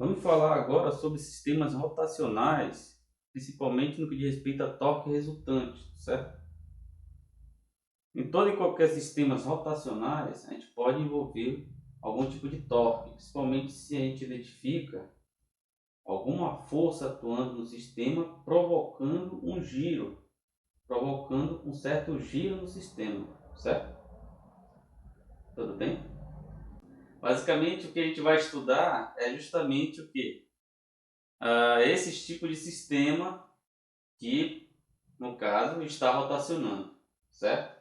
Vamos falar agora sobre sistemas rotacionais, principalmente no que diz respeito a torque resultante, certo? Em todo e qualquer sistemas rotacionais, a gente pode envolver algum tipo de torque, principalmente se a gente identifica alguma força atuando no sistema provocando um giro, provocando um certo giro no sistema, certo? Tudo bem? Basicamente, o que a gente vai estudar é justamente o que? Esses tipos de sistema que, no caso, está rotacionando, certo?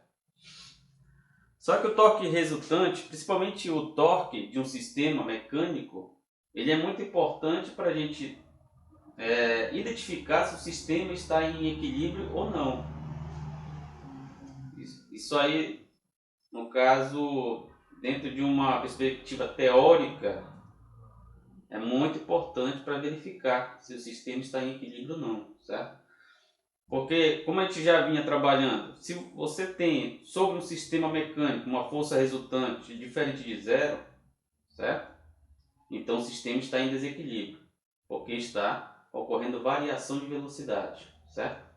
Só que o torque resultante, principalmente o torque de um sistema mecânico, ele é muito importante para a gente identificar se o sistema está em equilíbrio ou não. Isso aí, no caso, dentro de uma perspectiva teórica, é muito importante para verificar se o sistema está em equilíbrio ou não, certo? Porque, como a gente já vinha trabalhando, se você tem sobre um sistema mecânico uma força resultante diferente de zero, certo? Então o sistema está em desequilíbrio, porque está ocorrendo variação de velocidade, certo?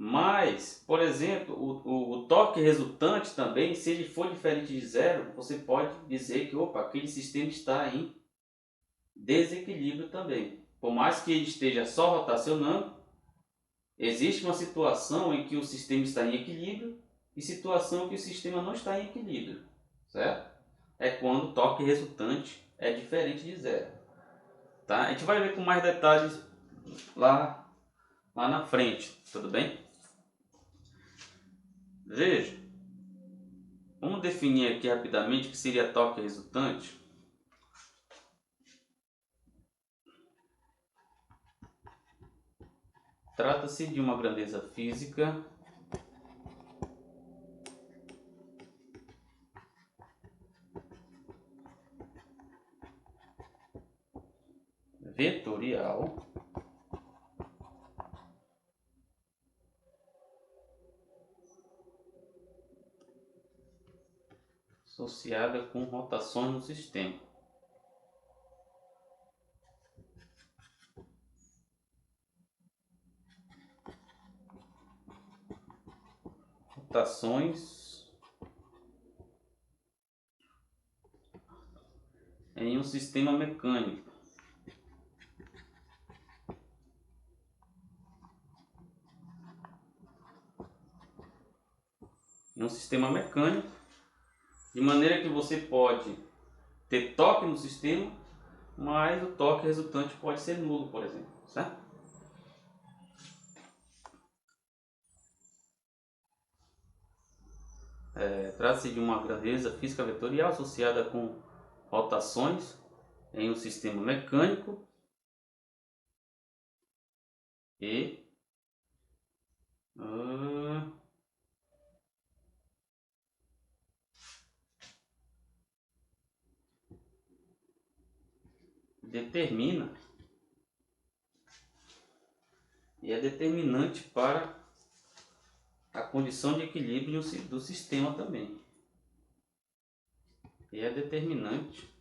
Mas, por exemplo, o torque resultante também, se ele for diferente de zero, você pode dizer que opa, aquele sistema está em desequilíbrio também. Por mais que ele esteja só rotacionando, existe uma situação em que o sistema está em equilíbrio e situação em que o sistema não está em equilíbrio, certo? É quando o torque resultante é diferente de zero. Tá? A gente vai ver com mais detalhes lá na frente, tudo bem? Veja, vamos definir aqui rapidamente o que seria torque resultante. Trata-se de uma grandeza física vetorial associada com rotações no sistema. Rotações em um sistema mecânico. Em um sistema mecânico, de maneira que você pode ter torque no sistema, mas o torque resultante pode ser nulo, por exemplo, certo? Trata-se de uma grandeza física vetorial associada com rotações em um sistema mecânico e determina e é determinante para a condição de equilíbrio do sistema também. E é determinante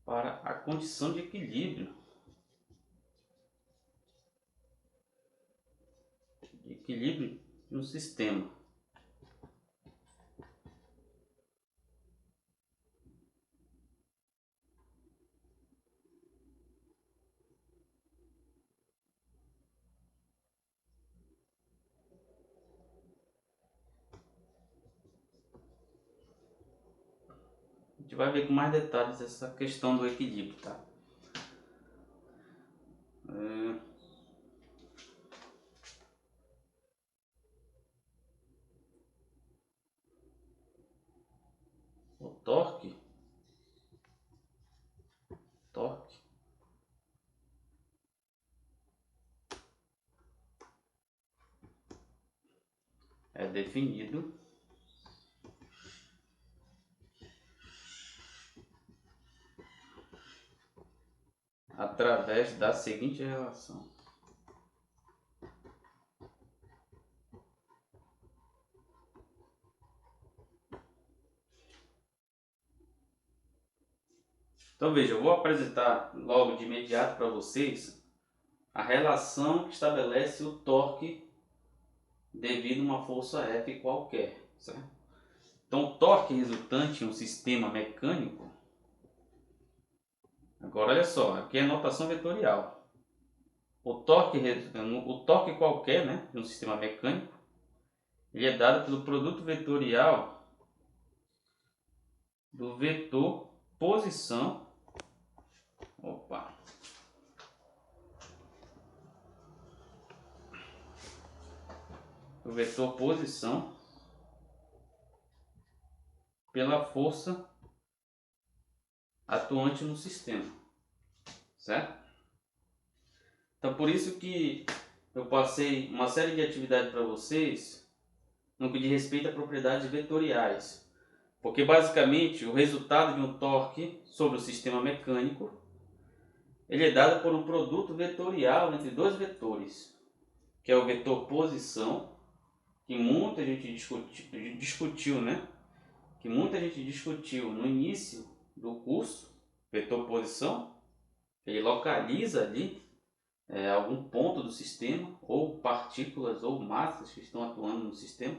para a condição de equilíbrio de um sistema. A gente vai ver com mais detalhes essa questão do equilíbrio, tá? O torque é definido através da seguinte relação. Então veja, eu vou apresentar logo de imediato para vocês a relação que estabelece o torque devido a uma força F qualquer, certo? Então o torque resultante em um sistema mecânico, agora olha só, aqui é notação vetorial. O torque qualquer, né, de um sistema mecânico, ele é dado pelo produto vetorial do vetor posição, opa, do vetor posição pela força atuante no sistema, certo? Então por isso que eu passei uma série de atividades para vocês no que diz respeito a propriedades vetoriais, porque basicamente o resultado de um torque sobre o sistema mecânico ele é dado por um produto vetorial entre dois vetores, que é o vetor posição, que muita gente discutiu, né? Que muita gente discutiu no início do curso, vetor posição, ele localiza ali algum ponto do sistema, ou partículas ou massas que estão atuando no sistema.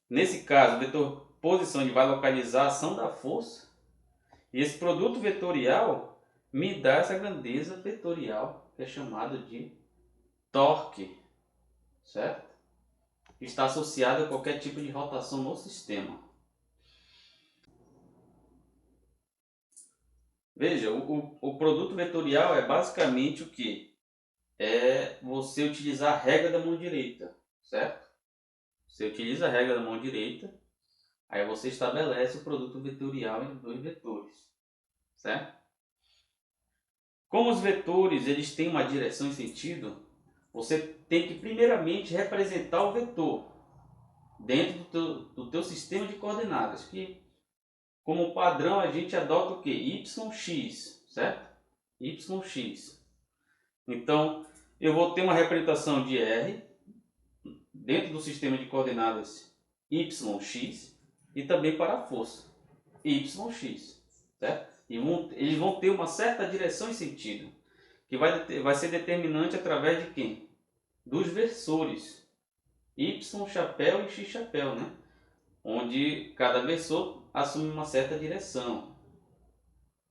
Nesse caso, o vetor posição ele vai localizar a ação da força, e esse produto vetorial me dá essa grandeza vetorial, que é chamado de torque, certo? Está associado a qualquer tipo de rotação no sistema. Veja, o produto vetorial é basicamente o que? É você utilizar a regra da mão direita, certo? Você utiliza a regra da mão direita, aí você estabelece o produto vetorial entre dois vetores, certo? Como os vetores eles têm uma direção e sentido, você tem que primeiramente representar o vetor dentro do teu sistema de coordenadas, que como padrão a gente adota o que? YX, certo? YX. Então, eu vou ter uma representação de R dentro do sistema de coordenadas YX e também para a força YX, certo? E eles vão ter uma certa direção e sentido, que vai ser determinante através de quem? Dos versores Y chapéu e X chapéu, né? Onde cada versor assume uma certa direção,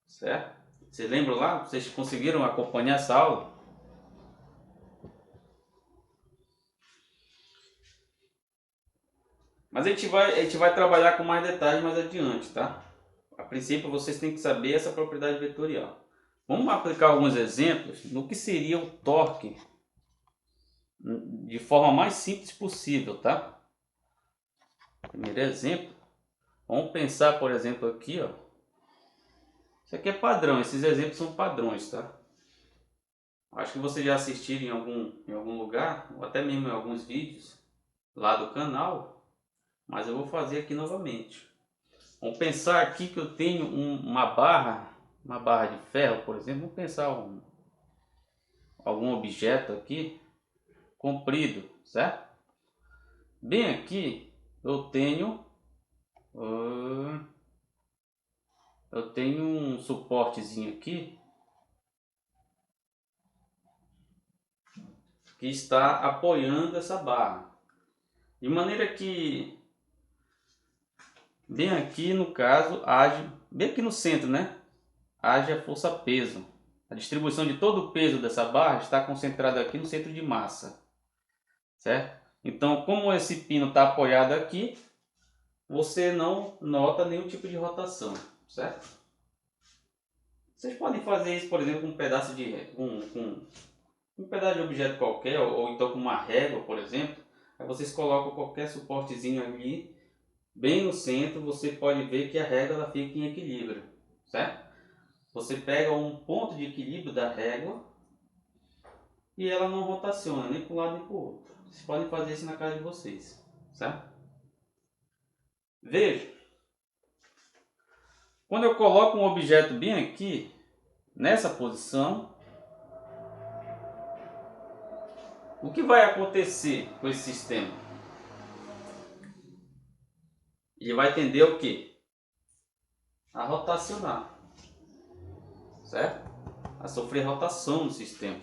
certo? Vocês lembram lá? Vocês conseguiram acompanhar essa aula? Mas a gente vai trabalhar com mais detalhes mais adiante, tá? A princípio vocês têm que saber essa propriedade vetorial. Vamos aplicar alguns exemplos no que seria o torque de forma mais simples possível, tá? Primeiro exemplo, vamos pensar, por exemplo, aqui, ó. Isso aqui é padrão, esses exemplos são padrões, tá? Acho que vocês já assistiram em algum lugar, ou até mesmo em alguns vídeos lá do canal, mas eu vou fazer aqui novamente. Vamos pensar aqui que eu tenho uma barra de ferro, por exemplo. Vamos pensar algum objeto aqui comprido, certo? Bem aqui eu tenho um suportezinho aqui que está apoiando essa barra, de maneira que bem aqui no caso age, bem aqui no centro, né? Age a força peso. A distribuição de todo o peso dessa barra está concentrada aqui no centro de massa, certo? Então, como esse pino está apoiado aqui, você não nota nenhum tipo de rotação, certo? Vocês podem fazer isso, por exemplo, com um pedaço de um pedaço de objeto qualquer, ou então com uma régua, por exemplo. Aí vocês colocam qualquer suportezinho ali, bem no centro, você pode ver que a régua ela fica em equilíbrio, certo? Você pega um ponto de equilíbrio da régua e ela não rotaciona nem para um lado nem para o outro. Vocês podem fazer isso na casa de vocês, certo? Veja, quando eu coloco um objeto bem aqui, nessa posição, o que vai acontecer com esse sistema? Ele vai tender o quê? A rotacionar. certo? A sofrer rotação no sistema.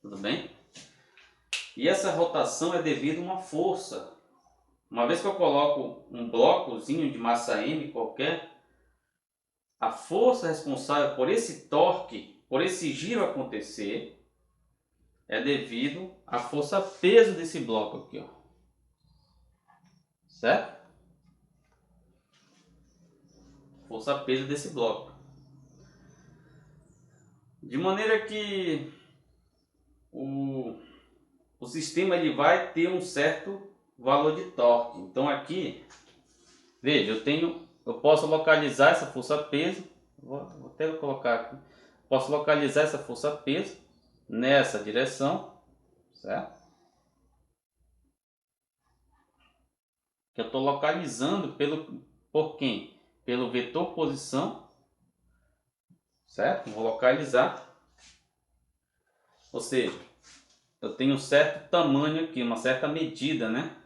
Tudo bem? E essa rotação é devido a uma força. Uma vez que eu coloco um blocozinho de massa M qualquer, a força responsável por esse torque, por esse giro acontecer, é devido à força-peso desse bloco aqui, ó. Certo? Força-peso desse bloco. De maneira que o sistema ele vai ter um certo valor de torque. Então aqui, veja, eu posso localizar essa força-peso, vou até colocar aqui, posso localizar essa força-peso nessa direção, certo? Que eu estou localizando por quem? Pelo vetor posição, certo? Vou localizar, ou seja, eu tenho um certo tamanho aqui, uma certa medida, né?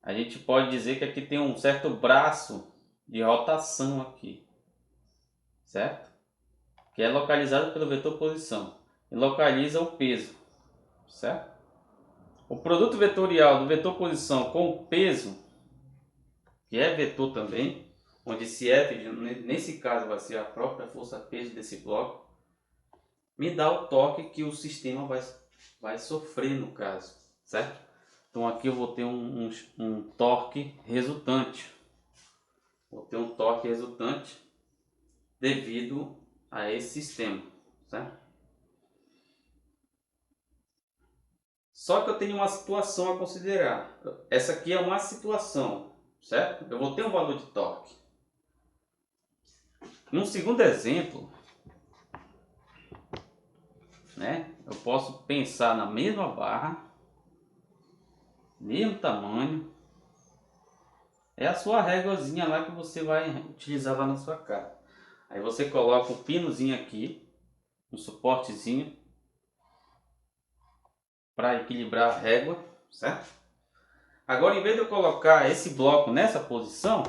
A gente pode dizer que aqui tem um certo braço de rotação aqui, certo? Que é localizado pelo vetor posição e localiza o peso, certo? O produto vetorial do vetor posição com o peso, que é vetor também, onde esse F, nesse caso, vai ser a própria força-peso desse bloco, me dá o torque que o sistema vai sofrer no caso, certo? Então aqui eu vou ter um torque resultante. Vou ter um torque resultante devido a esse sistema, certo? Só que eu tenho uma situação a considerar. Essa aqui é uma situação, certo? Eu vou ter um valor de torque. Num segundo exemplo, né? Eu posso pensar na mesma barra, mesmo tamanho. É a sua réguazinha lá que você vai utilizar lá na sua casa. Aí você coloca um pinozinho aqui, um suportezinho para equilibrar a régua, certo? Agora, em vez de eu colocar esse bloco nessa posição,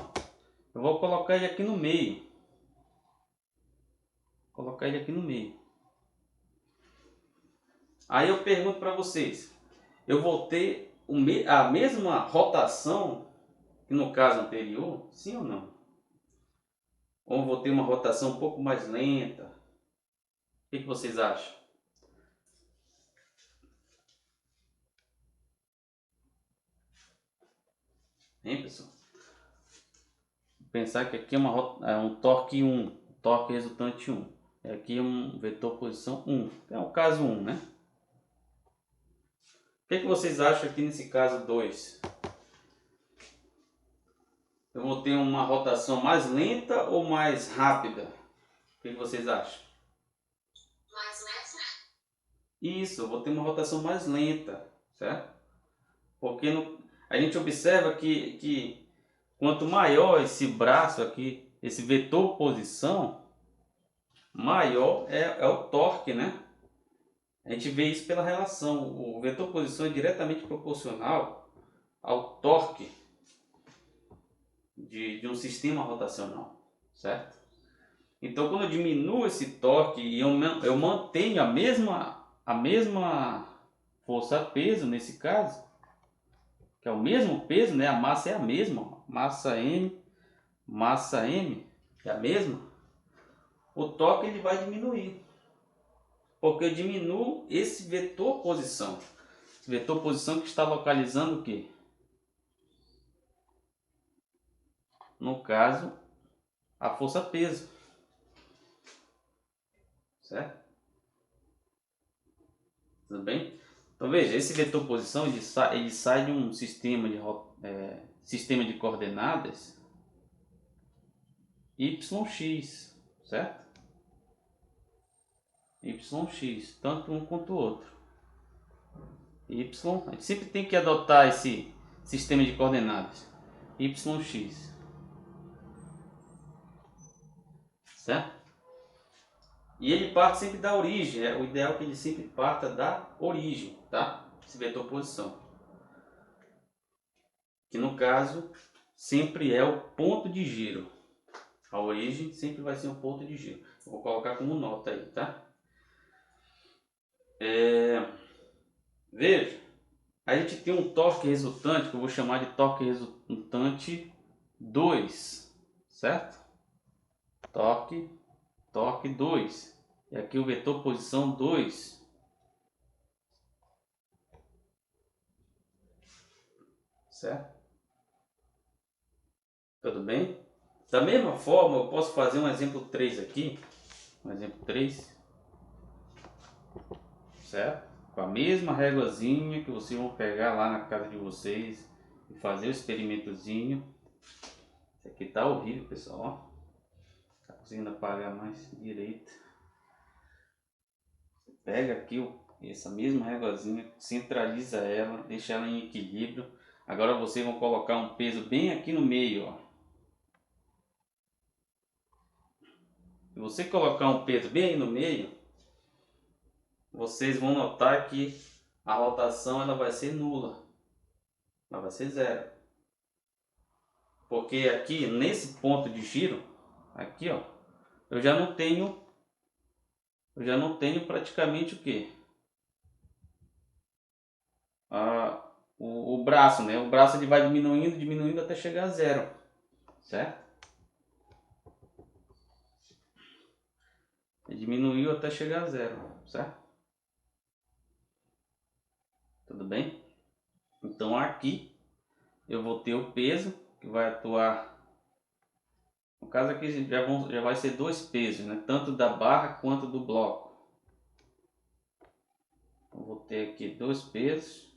eu vou colocar ele aqui no meio. Colocar ele aqui no meio. Aí eu pergunto para vocês, eu vou ter a mesma rotação que no caso anterior? Sim ou não? Ou vou ter uma rotação um pouco mais lenta? O que vocês acham? Hein, pessoal? Pensar que aqui é um torque 1, torque resultante 1. Aqui é um vetor posição 1. É o caso 1, né? O que vocês acham aqui nesse caso 2? Eu vou ter uma rotação mais lenta ou mais rápida? O que vocês acham? Mais lenta? Isso, eu vou ter uma rotação mais lenta, certo? Porque a gente observa que quanto maior esse braço aqui, esse vetor posição, maior é o torque, né? A gente vê isso pela relação. O vetor posição é diretamente proporcional ao torque de um sistema rotacional, certo? Então, quando eu diminuo esse torque e eu mantenho a mesma força-peso nesse caso, que é o mesmo peso, né? A massa é a mesma, massa M é a mesma, o torque ele vai diminuir, porque eu diminuo esse vetor posição. Esse vetor posição que está localizando o quê? No caso, a força-peso, certo? Tudo bem? Então veja, esse vetor posição ele sai de um sistema de coordenadas YX, certo? YX, tanto um quanto o outro. Y, a gente sempre tem que adotar esse sistema de coordenadas YX, certo? E ele parte sempre da origem, o ideal é que ele sempre parta da origem, tá? Esse vetor posição, que no caso sempre é o ponto de giro, A origem sempre vai ser um ponto de giro. Eu vou colocar como nota aí, tá? Veja, a gente tem um torque resultante que eu vou chamar de torque resultante 2, certo? Torque 2. E aqui o vetor posição 2. Certo? Tudo bem? Da mesma forma, eu posso fazer um exemplo 3 aqui. Um exemplo 3. Certo? Com a mesma réguazinha que vocês vão pegar lá na casa de vocês e fazer o experimentozinho. Isso aqui tá horrível, pessoal. Ó. Tá conseguindo apagar mais direito. Pega aqui essa mesma réguazinha, centraliza ela, deixa ela em equilíbrio. Agora vocês vão colocar um peso bem aqui no meio, ó. Se você colocar um peso bem aí no meio, vocês vão notar que a rotação ela vai ser nula. Ela vai ser zero. Porque aqui nesse ponto de giro, aqui ó, eu já não tenho praticamente o que? O braço, né? O braço ele vai diminuindo até chegar a zero, certo? Ele diminuiu até chegar a zero, certo? Tudo bem? Então aqui eu vou ter o peso que vai atuar. No caso aqui já vai ser dois pesos, né? Tanto da barra quanto do bloco. Eu vou ter aqui dois pesos.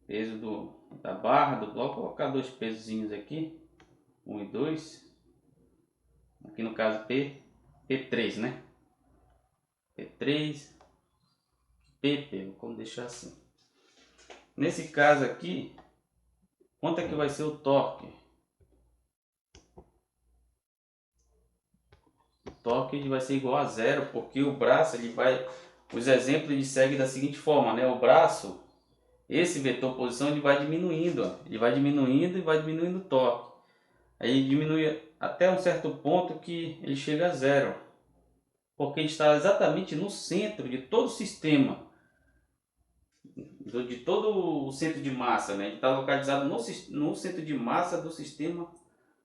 Peso da barra, do bloco. Vou colocar dois pesozinhos aqui. 1 e 2. Aqui no caso P3, né? P3, PP. Vamos deixar assim. Nesse caso aqui, quanto é que vai ser o torque? O torque ele vai ser igual a zero, porque o braço ele vai... Os exemplos ele seguem da seguinte forma, né? O braço, esse vetor posição ele vai diminuindo, ó. Ele vai diminuindo e vai diminuindo o torque. Aí ele diminui até um certo ponto que ele chega a zero. Porque ele está exatamente no centro de todo o sistema. De todo o centro de massa, né? Ele está localizado no centro de massa do sistema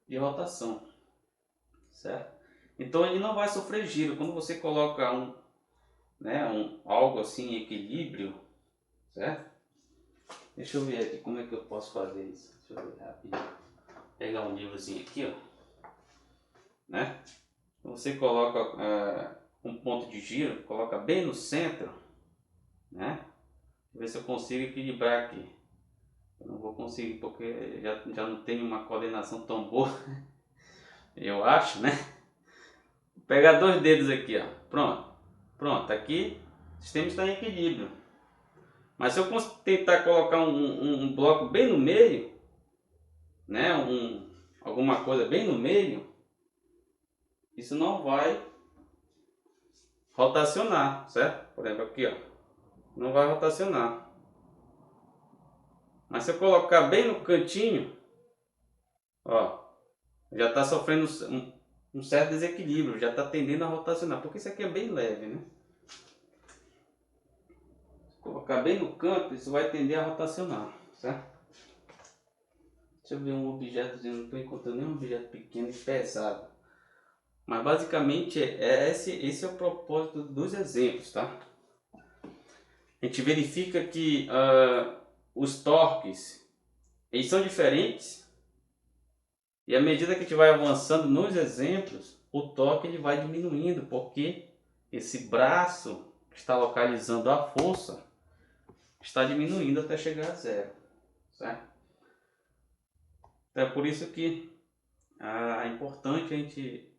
de rotação. Certo? Então ele não vai sofrer giro. Quando você coloca algo assim em equilíbrio, certo? Deixa eu ver aqui como é que eu posso fazer isso. Deixa eu ver rapidinho. Pegar um livrozinho aqui, ó. Né? Você coloca um ponto de giro, coloca bem no centro, né? Ver se eu consigo equilibrar aqui. Eu não vou conseguir porque já não tenho uma coordenação tão boa, eu acho, né? Vou pegar dois dedos aqui, ó. Pronto, aqui o sistema está em equilíbrio. Mas se eu tentar colocar um bloco bem no meio, né? Alguma coisa bem no meio, isso não vai rotacionar, certo? Por exemplo, aqui, ó, não vai rotacionar. Mas se eu colocar bem no cantinho, ó, já está sofrendo um certo desequilíbrio, já está tendendo a rotacionar, porque isso aqui é bem leve, né? Se colocar bem no canto, isso vai tender a rotacionar, certo? Deixa eu ver um objeto, não estou encontrando nenhum objeto pequeno e pesado. Mas basicamente esse é o propósito dos exemplos, tá? A gente verifica que os torques, eles são diferentes. E à medida que a gente vai avançando nos exemplos, o torque ele vai diminuindo, porque esse braço que está localizando a força está diminuindo até chegar a zero, certo? Então é por isso que é importante a gente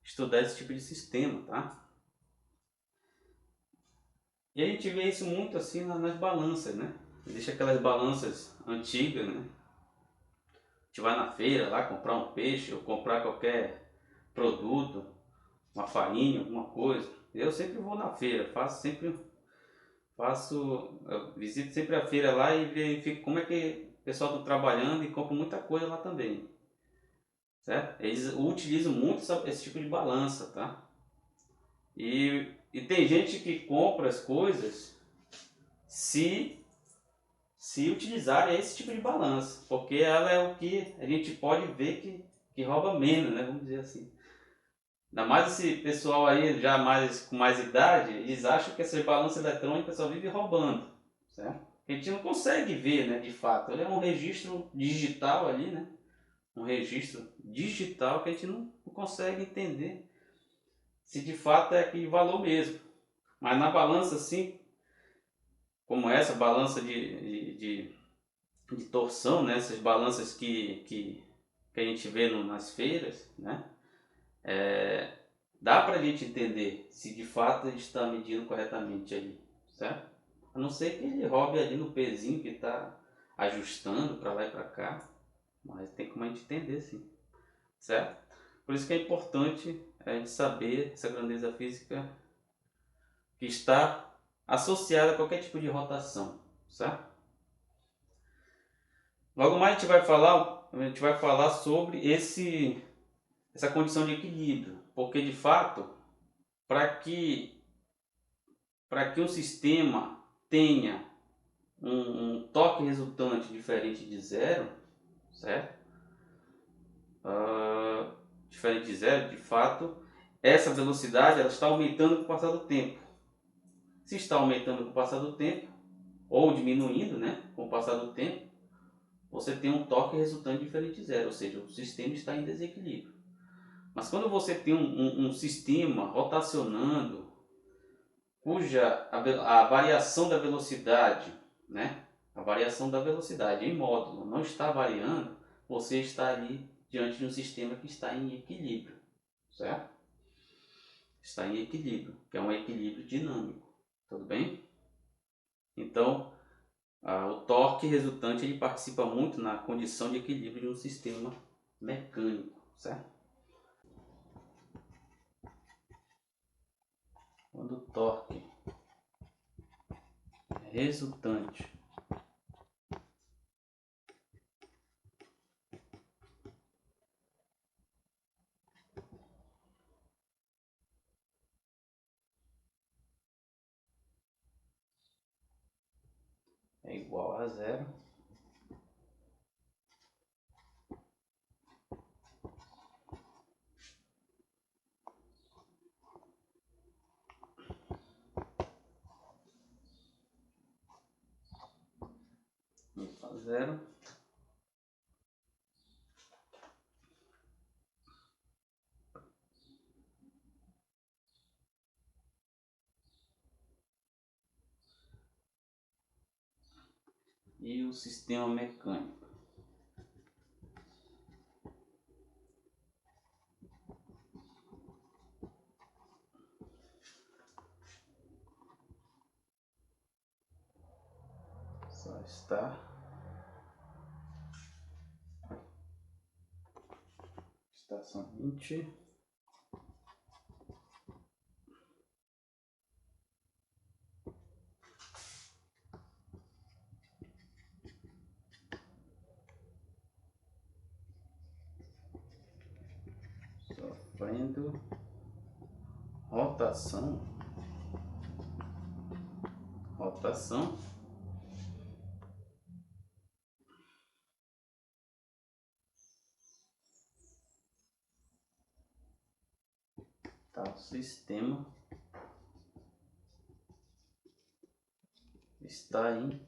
estudar esse tipo de sistema, tá? E a gente vê isso muito assim nas balanças, né? Deixa aquelas balanças antigas, né? A gente vai na feira lá comprar um peixe ou comprar qualquer produto, uma farinha, alguma coisa. Eu sempre vou na feira, eu visito sempre a feira lá e verifico como é que o pessoal está trabalhando e compra muita coisa lá também, certo? Eles utilizam muito esse tipo de balança, tá? E tem gente que compra as coisas se utilizarem esse tipo de balança, porque ela é o que a gente pode ver que rouba menos, né? Vamos dizer assim. Ainda mais esse pessoal aí já com mais idade, eles acham que essas balanças eletrônicas só vive roubando, certo? A gente não consegue ver, né, de fato. Ele é um registro digital ali, né? Um registro digital que a gente não consegue entender se de fato é aquele valor mesmo. Mas na balança, assim, como essa balança de torção, né? Essas balanças que a gente vê nas feiras, né? Dá para a gente entender se de fato ele está medindo corretamente ali, certo? A não ser que ele roube ali no pezinho que está ajustando para lá e para cá, mas tem como a gente entender sim, certo? Por isso que é importante a gente saber essa grandeza física que está associada a qualquer tipo de rotação, certo? Logo mais a gente vai falar sobre essa condição de equilíbrio, porque de fato, para que um sistema tenha um toque resultante diferente de zero, certo? Diferente de zero, de fato, essa velocidade ela está aumentando com o passar do tempo. Se está aumentando com o passar do tempo, ou diminuindo, né, com o passar do tempo, você tem um toque resultante diferente de zero, ou seja, o sistema está em desequilíbrio. Mas quando você tem um sistema rotacionando, cuja a variação da velocidade, né, a variação da velocidade em módulo não está variando, você está ali diante de um sistema que está em equilíbrio, certo? Está em equilíbrio, que é um equilíbrio dinâmico, tudo bem? Então, o torque resultante ele participa muito na condição de equilíbrio de um sistema mecânico, certo? Quando o torque resultante é igual a zero, e o sistema mecânico só está somente sofrendo rotação tal sistema está em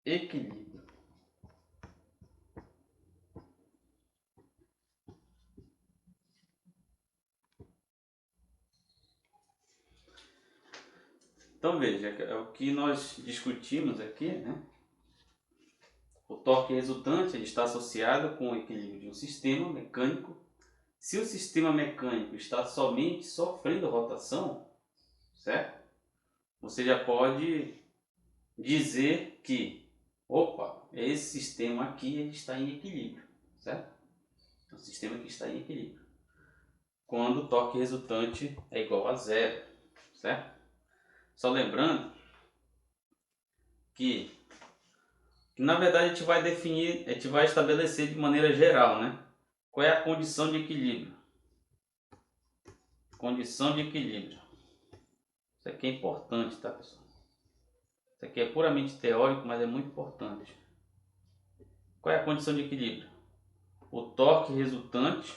equilíbrio. Então veja, é o que nós discutimos aqui, né? O torque resultante ele está associado com o equilíbrio de um sistema mecânico. Se o sistema mecânico está somente sofrendo rotação, certo? Você já pode dizer que, opa, esse sistema aqui ele está em equilíbrio, certo? É um sistema que está em equilíbrio. Quando o torque resultante é igual a zero, certo? Só lembrando que que na verdade a gente vai definir, a gente vai estabelecer de maneira geral, né? Qual é a condição de equilíbrio? Condição de equilíbrio. Isso aqui é importante, tá, pessoal? Isso aqui é puramente teórico, mas é muito importante. Qual é a condição de equilíbrio? O torque resultante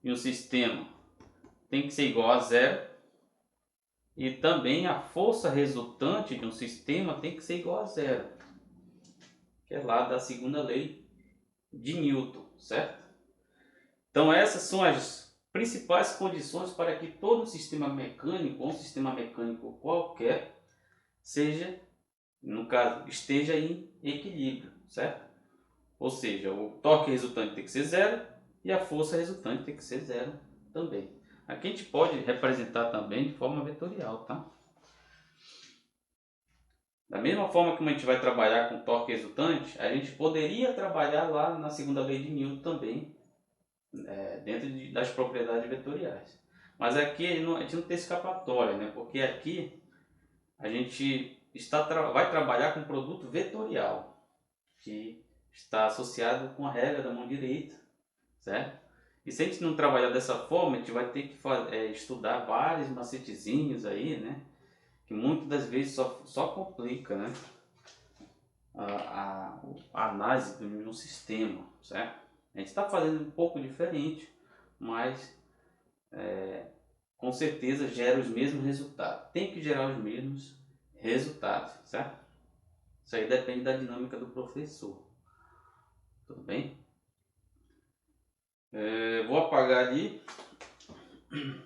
em um sistema tem que ser igual a zero, e também a força resultante de um sistema tem que ser igual a zero, que é lá da segunda lei de Newton, certo? Então essas são as principais condições para que todo sistema mecânico, ou um sistema mecânico qualquer, seja, no caso, esteja em equilíbrio, certo? Ou seja, o torque resultante tem que ser zero e a força resultante tem que ser zero também. Aqui a gente pode representar também de forma vetorial, tá? Da mesma forma que a gente vai trabalhar com torque resultante, a gente poderia trabalhar lá na segunda lei de Newton também, dentro das propriedades vetoriais. Mas aqui a gente não tem escapatória, né? Porque aqui a gente vai trabalhar com produto vetorial, que está associado com a regra da mão direita, certo? E se a gente não trabalhar dessa forma, a gente vai ter que estudar vários macetezinhos aí, né? Que muitas das vezes só complica, né? A análise de um sistema, certo? A gente está fazendo um pouco diferente, mas com certeza gera os mesmos resultados. Tem que gerar os mesmos resultados, certo? Isso aí depende da dinâmica do professor. Tudo bem? Vou apagar ali,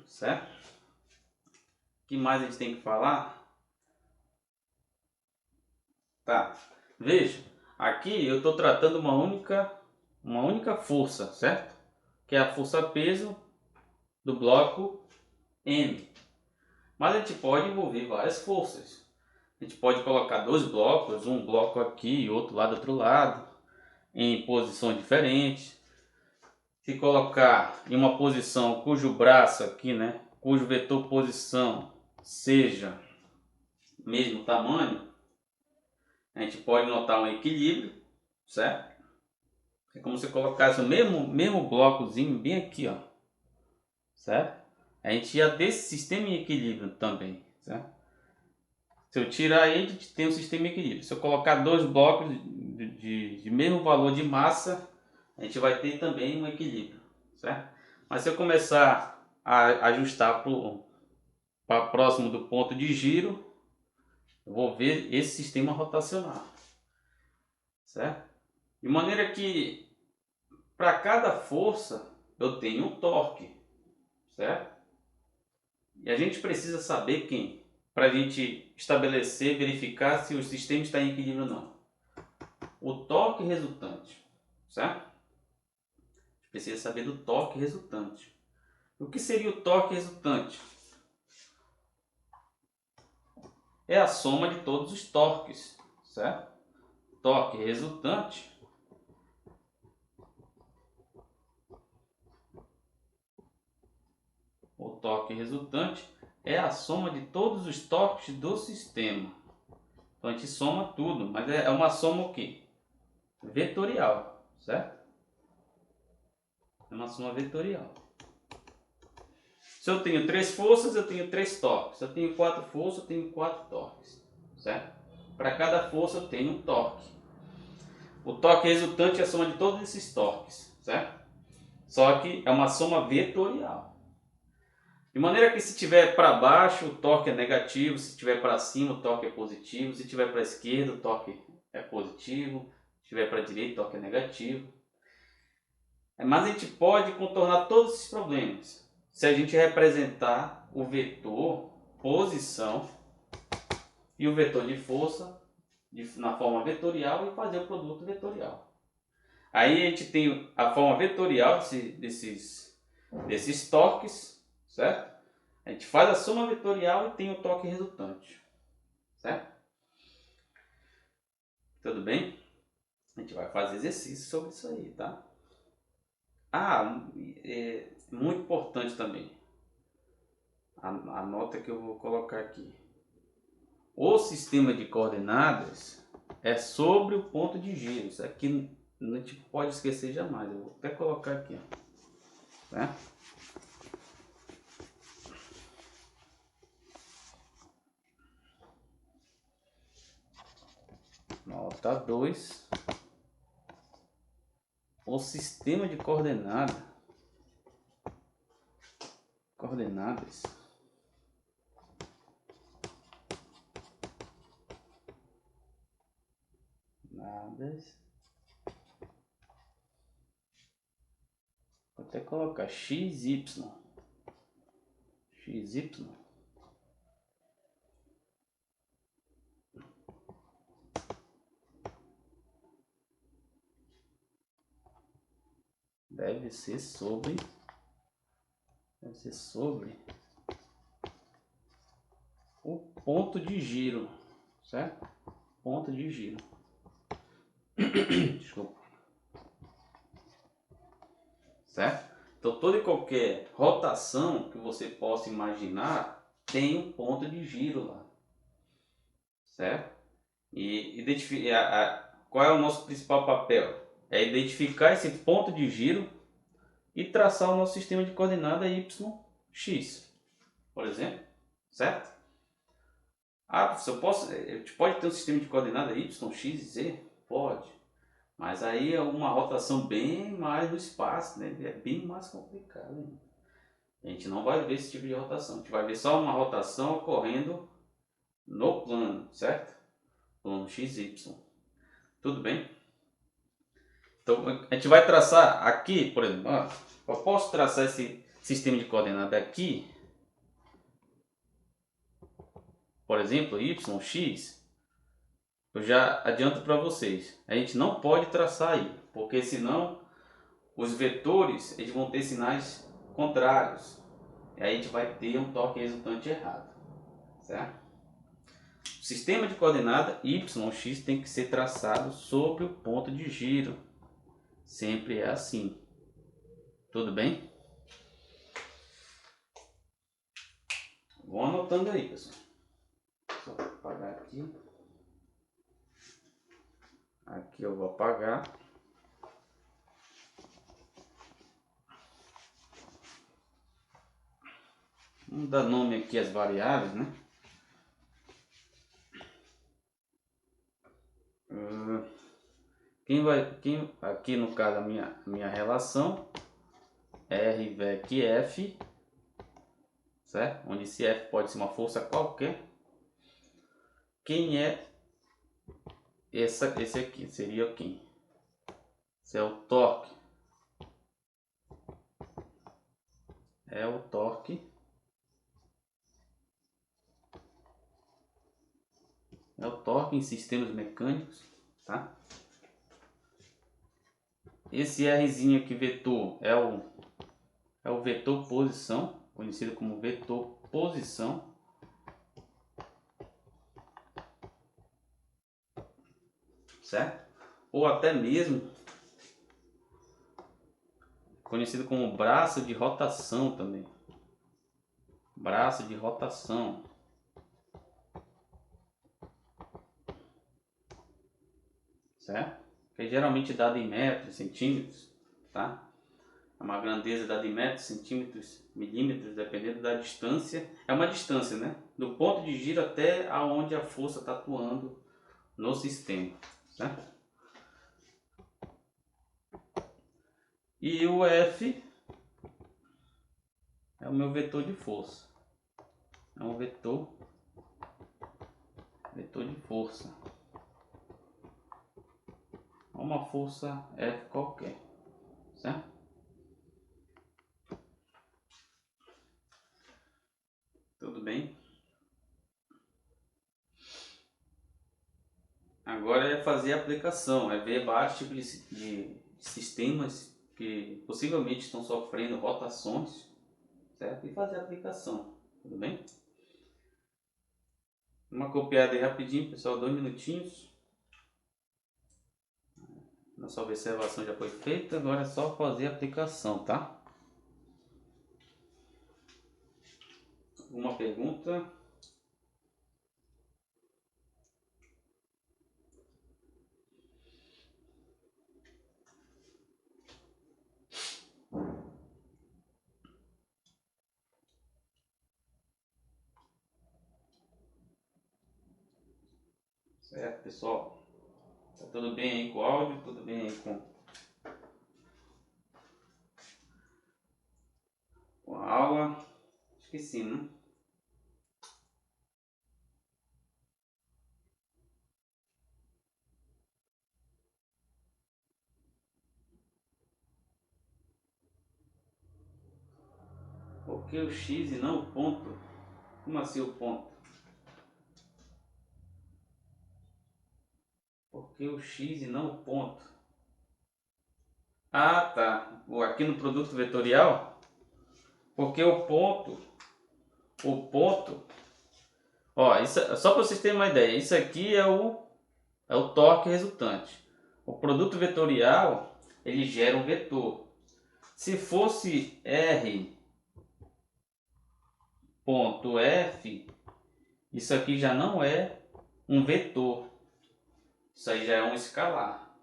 certo? O que mais a gente tem que falar? Tá. Veja, aqui eu estou tratando uma única força, certo? Que é a força peso do bloco M. Mas a gente pode envolver várias forças. A gente pode colocar dois blocos, um bloco aqui e outro lá do outro lado, em posições diferentes. Se colocar em uma posição cujo braço aqui, né, cujo vetor posição seja mesmo tamanho, a gente pode notar um equilíbrio, certo? É como se colocasse o mesmo blocozinho bem aqui, ó, certo? A gente ia desse sistema em equilíbrio também, certo? Se eu tirar ele, a gente tem um sistema em equilíbrio. Se eu colocar dois blocos de mesmo valor de massa, a gente vai ter também um equilíbrio, certo? Mas se eu começar a ajustar para próximo do ponto de giro, eu vou ver esse sistema rotacional, certo? De maneira que para cada força eu tenho um torque, certo? E a gente precisa saber quem, para a gente estabelecer, verificar se o sistema está em equilíbrio ou não. O torque resultante, certo? A gente precisa saber do torque resultante. O que seria o torque resultante? É a soma de todos os torques, certo? Torque resultante o torque resultante é a soma de todos os torques do sistema. Então a gente soma tudo, mas é uma soma o quê? Vetorial, certo? É uma soma vetorial. Se eu tenho 3 forças, eu tenho 3 torques. Se eu tenho 4 forças, eu tenho 4 torques, certo? Para cada força eu tenho um torque. O torque resultante é a soma de todos esses torques, certo? Só que é uma soma vetorial. De maneira que se estiver para baixo, o torque é negativo, se estiver para cima, o torque é positivo, se estiver para a esquerda, o torque é positivo, se estiver para a direita, o torque é negativo. Mas a gente pode contornar todos esses problemas se a gente representar o vetor posição e o vetor de força na forma vetorial e fazer o produto vetorial. Aí a gente tem a forma vetorial desses torques, certo? A gente faz a soma vetorial e tem o torque resultante, certo? Tudo bem? A gente vai fazer exercício sobre isso aí, tá? É muito importante também a nota que eu vou colocar aqui. O sistema de coordenadas é sobre o ponto de giro. Isso aqui a gente pode esquecer jamais. Eu vou até colocar aqui, ó. Tá? Nota 2. O sistema de coordenadas vou até colocar XY deve ser sobre o ponto de giro, certo? Ponto de giro. Desculpa. Certo? Então toda e qualquer rotação que você possa imaginar tem um ponto de giro lá, certo? E identificar qual é o nosso principal papel? É identificar esse ponto de giro e traçar o nosso sistema de coordenada YX, por exemplo, certo? Ah, a gente pode ter um sistema de coordenada Y, X e Z? Pode. Mas aí é uma rotação bem mais no espaço, né? É bem mais complicado. Hein? A gente não vai ver esse tipo de rotação. A gente vai ver só uma rotação ocorrendo no plano, certo? Plano XY. Tudo bem? Então a gente vai traçar aqui, por exemplo, ó, eu posso traçar esse sistema de coordenada aqui, por exemplo, Y, X. Eu já adianto para vocês, a gente não pode traçar aí, porque senão os vetores eles vão ter sinais contrários. E aí a gente vai ter um torque resultante errado, certo? O sistema de coordenada YX tem que ser traçado sobre o ponto de giro. Sempre é assim. Tudo bem? Vão anotando aí, pessoal. Só vou apagar aqui. Aqui eu vou apagar. Vamos dar nome aqui às variáveis, né? Quem aqui no caso a minha relação R VEC F, certo? Onde esse F pode ser uma força qualquer. Quem é esse aqui? Seria quem? Esse é o torque. É o torque. É o torque em sistemas mecânicos, tá? Esse Rzinho aqui, vetor, é o vetor posição, conhecido como vetor posição. Certo? Ou até mesmo conhecido como braço de rotação também. Braço de rotação. Certo? Que é geralmente dado em metros, centímetros, tá? É uma grandeza dada em metros, centímetros, milímetros, dependendo da distância. É uma distância, né? Do ponto de giro até aonde a força está atuando no sistema, certo? E o F é o meu vetor de força. É um vetor de força. Uma força F qualquer, certo? Tudo bem? Agora é fazer a aplicação, é ver vários tipos de sistemas que possivelmente estão sofrendo rotações, certo? E fazer a aplicação, tudo bem? Uma copiada aí rapidinho, pessoal, 2 minutinhos. Nossa observação já foi feita, agora é só fazer a aplicação, tá? Alguma pergunta? Certo, pessoal? Tá tudo bem aí com o áudio? Tudo bem aí com a aula? Esqueci, né? Por que o X e não o ponto? Como assim o ponto? Por que o X e não o ponto? Ah, tá. Aqui no produto vetorial, porque o ponto, ó, isso, só para vocês terem uma ideia, isso aqui é o torque resultante. O produto vetorial, ele gera um vetor. Se fosse R ponto F, isso aqui já não é um vetor. Isso aí já é um escalar.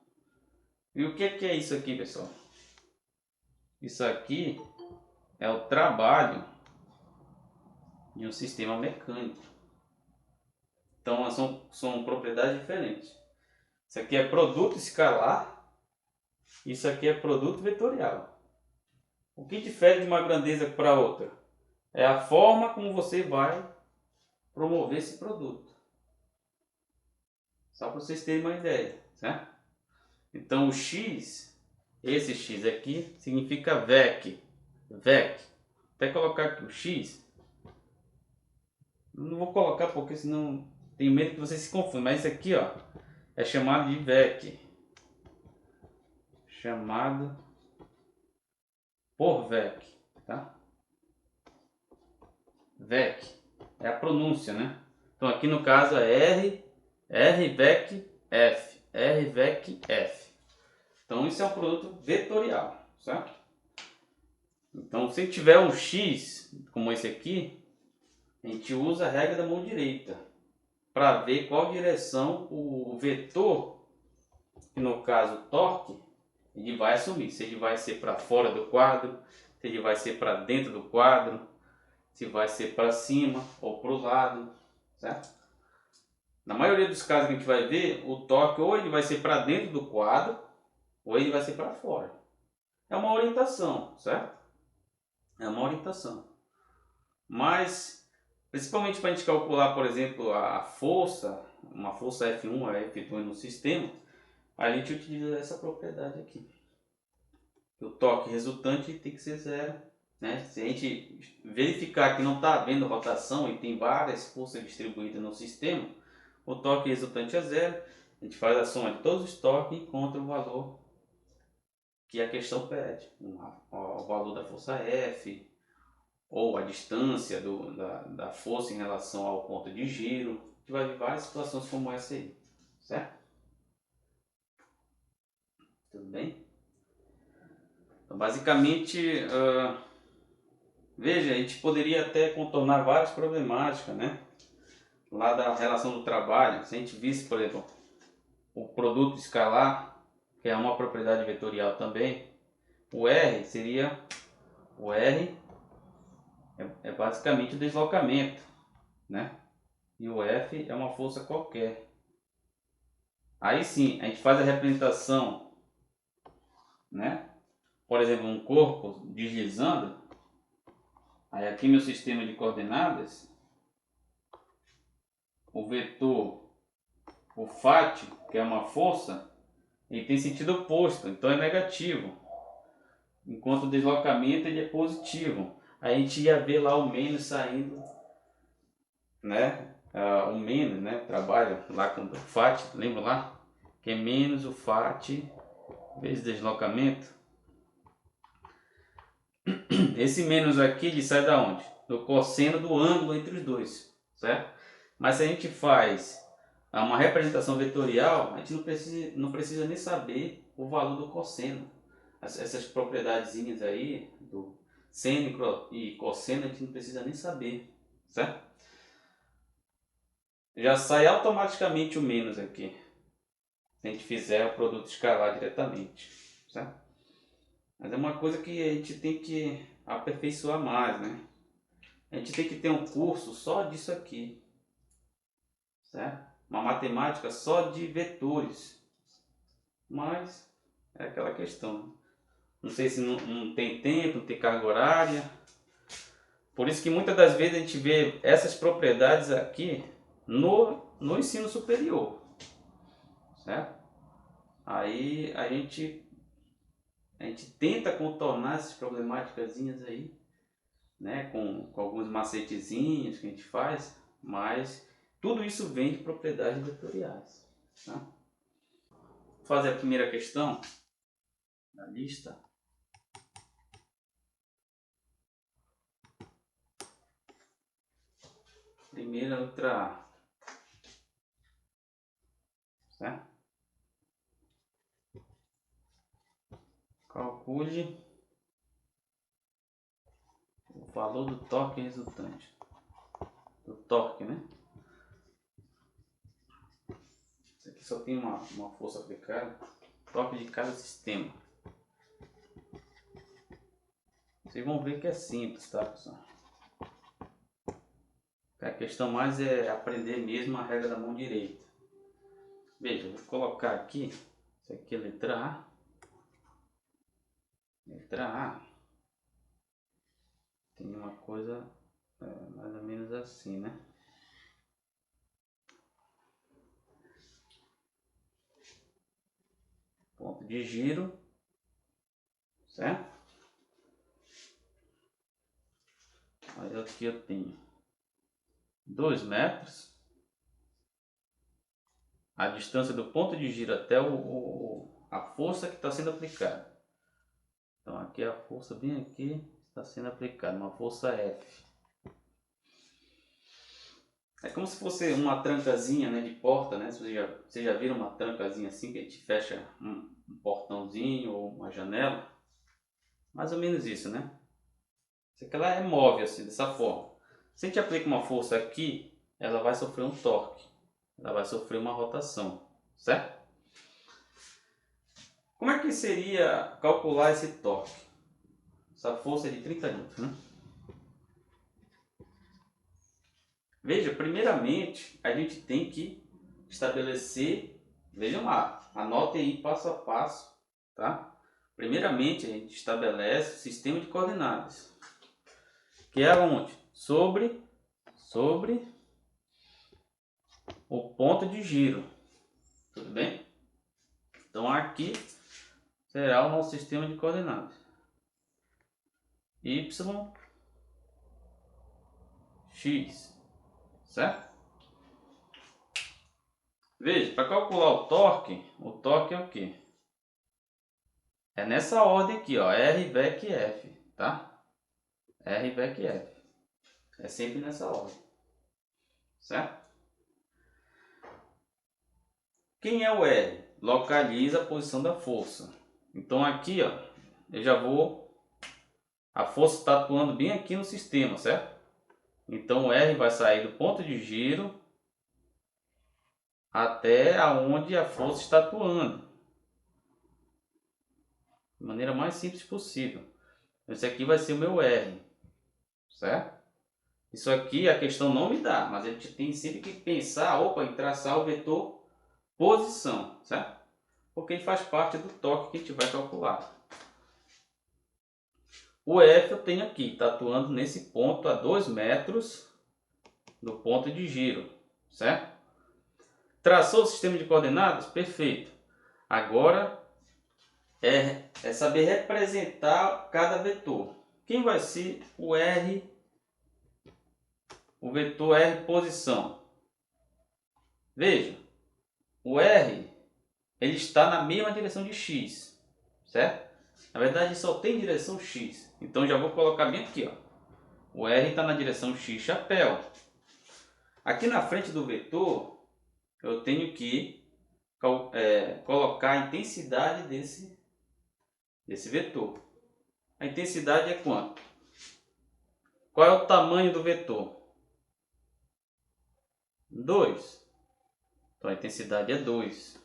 E o que é isso aqui, pessoal? Isso aqui é o trabalho de um sistema mecânico. Então são propriedades diferentes. Isso aqui é produto escalar, isso aqui é produto vetorial. O que difere de uma grandeza para outra? É a forma como você vai promover esse produto. Só para vocês terem uma ideia, certo? Então o X, esse X aqui, significa VEC. VEC. Até colocar aqui o X. Não vou colocar porque senão tenho medo que vocês se confundam. Mas isso aqui, ó, é chamado de VEC. Chamado por VEC, tá? VEC é a pronúncia, né? Então aqui no caso é RVEC F. RVEC F. Então isso é um produto vetorial, certo? Então se tiver um X, como esse aqui, a gente usa a regra da mão direita para ver qual direção o vetor, que no caso o torque, ele vai assumir. Se ele vai ser para fora do quadro, se ele vai ser para dentro do quadro, se vai ser para cima ou para o lado, certo? Na maioria dos casos que a gente vai ver, o torque ou ele vai ser para dentro do quadro ou ele vai ser para fora. É uma orientação, certo? É uma orientação. Mas, principalmente para a gente calcular, por exemplo, a força, uma força F1 ou F2 no sistema, a gente utiliza essa propriedade aqui. O torque resultante tem que ser zero. Né? Se a gente verificar que não está havendo rotação e tem várias forças distribuídas no sistema, o torque resultante é zero. A gente faz a soma de todos os torques e encontra o valor que a questão pede. O valor da força F, ou a distância da força em relação ao ponto de giro. A gente vai ver várias situações como essa aí, certo? Tudo bem? Então, basicamente, veja, a gente poderia até contornar várias problemáticas, né? Lá da relação do trabalho. Se a gente visse, por exemplo, o produto escalar, que é uma propriedade vetorial também, o R seria, o R é basicamente o deslocamento, né? E o F é uma força qualquer. Aí sim, a gente faz a representação, né? Por exemplo, um corpo deslizando. Aí aqui meu sistema de coordenadas, o vetor, o φ, que é uma força, ele tem sentido oposto, então é negativo. Enquanto o deslocamento ele é positivo. Aí a gente ia ver lá o menos saindo, né? O menos, né? Trabalha lá com o φ, lembra lá? Que é menos o φ vezes deslocamento. Esse menos aqui ele sai da onde? Do cosseno do ângulo entre os dois, certo? Mas se a gente faz uma representação vetorial, a gente não precisa nem saber o valor do cosseno. Essas propriedadezinhas aí, do seno e cosseno, a gente não precisa nem saber, certo? Já sai automaticamente o menos aqui, se a gente fizer o produto escalar diretamente, certo? Mas é uma coisa que a gente tem que aperfeiçoar mais, né? A gente tem que ter um curso só disso aqui, certo? uma matemática só de vetores. Mas é aquela questão. Não sei se não tem tempo, não tem carga horária. Por isso que muitas das vezes a gente vê essas propriedades aqui no ensino superior. Certo? Aí a gente tenta contornar essas problemáticas aí, né, com alguns macetezinhos que a gente faz, mas tudo isso vem de propriedades vetoriais. Tá? Vou fazer a primeira questão da lista. Primeira letra A. Certo? Calcule o valor do torque resultante. Do torque, né? Isso aqui só tem uma força aplicada. Torque de cada sistema. Vocês vão ver que é simples, tá, pessoal? A questão mais é aprender mesmo a regra da mão direita. Veja, eu vou colocar aqui, isso aqui é letra A. Letra A. Tem uma coisa mais ou menos assim, né? Ponto de giro, certo? Aí aqui eu tenho 2 metros. A distância do ponto de giro até a força que está sendo aplicada. Então aqui é a força bem aqui está sendo aplicada, uma força F. É como se fosse uma trancazinha, né, de porta, né? Vocês já viram uma trancazinha assim que a gente fecha um portãozinho ou uma janela? Mais ou menos isso, né? Só que ela é móvel assim, dessa forma. Se a gente aplica uma força aqui, ela vai sofrer um torque. Ela vai sofrer uma rotação, certo? Como é que seria calcular esse torque? Essa força é de 30 N, né? Veja, primeiramente a gente tem que estabelecer, vejam lá, anotem aí passo a passo, tá? Primeiramente a gente estabelece o sistema de coordenadas, que é onde? Sobre o ponto de giro, tudo bem? Então aqui será o nosso sistema de coordenadas. Y, X, certo? Veja, para calcular o torque é o que? É nessa ordem aqui, ó, R, VEC, F, tá? R, VEC, F. É sempre nessa ordem, certo? Quem é o R? Localiza a posição da força. Então aqui, ó, eu já vou... A força está atuando bem aqui no sistema, certo? Então o R vai sair do ponto de giro até aonde a força está atuando. De maneira mais simples possível. Esse aqui vai ser o meu R, certo? Isso aqui a questão não me dá, mas a gente tem sempre que pensar, em traçar o vetor posição, certo? Porque ele faz parte do torque que a gente vai calcular. O F eu tenho aqui, está atuando nesse ponto a 2 metros do ponto de giro, certo? Traçou o sistema de coordenadas? Perfeito. Agora é saber representar cada vetor. Quem vai ser o R, o vetor R posição? Veja, o R ele está na mesma direção de X, certo? Na verdade só tem direção X, então já vou colocar bem aqui, ó. O R está na direção X chapéu. Aqui na frente do vetor eu tenho que colocar a intensidade desse vetor. A intensidade é quanto? Qual é o tamanho do vetor? 2. Então a intensidade é 2.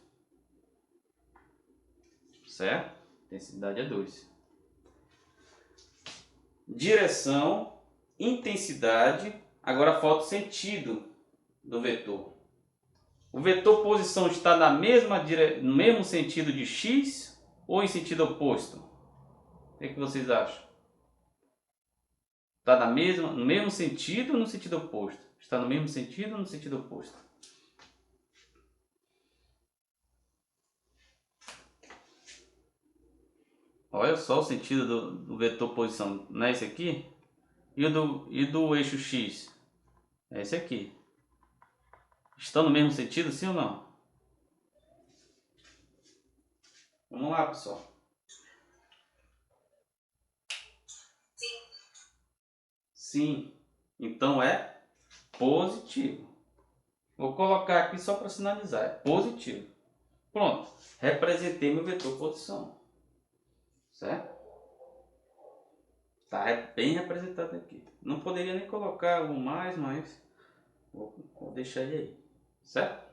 Certo? Intensidade é 2. Direção, intensidade. Agora falta o sentido do vetor. O vetor posição está no mesmo sentido de x ou em sentido oposto? O que vocês acham? Está no mesmo sentido ou no sentido oposto? Está no mesmo sentido ou no sentido oposto? Olha só o sentido do vetor posição. Não é esse aqui? E do eixo x? É esse aqui. Estão no mesmo sentido, sim ou não? Vamos lá, pessoal. Sim. Sim. Então é positivo. Vou colocar aqui só para sinalizar. É positivo. Pronto. Representei meu vetor posição. Certo? Tá bem representado aqui. Não poderia nem colocar algo mais, mas vou deixar ele aí. Certo?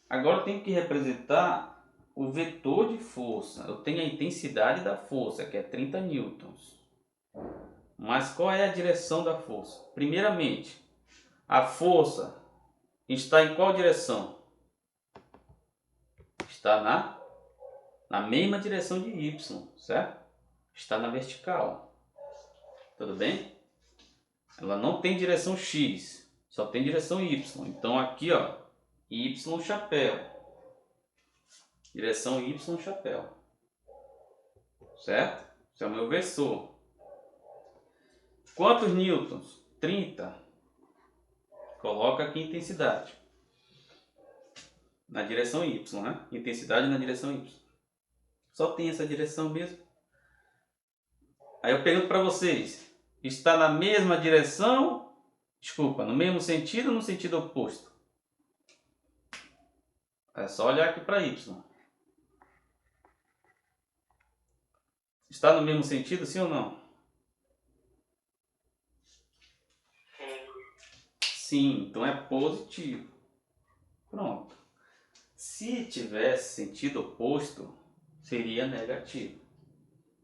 Agora eu tenho que representar o vetor de força. Eu tenho a intensidade da força, que é 30 newtons. Mas qual é a direção da força? Primeiramente, a força está em qual direção? Está na mesma direção de y, certo? Está na vertical. Tudo bem? Ela não tem direção x, só tem direção y. Então aqui, ó, y chapéu. Direção y chapéu. Certo? Esse é o meu versor. Quantos newtons? 30. Coloca aqui intensidade. Na direção y, né? Intensidade na direção y. Só tem essa direção mesmo. Aí eu pergunto para vocês, está na mesma direção? Desculpa, no mesmo sentido ou no sentido oposto? É só olhar aqui para y. Está no mesmo sentido, sim ou não? Sim, então é positivo. Pronto. Se tivesse sentido oposto, seria negativo.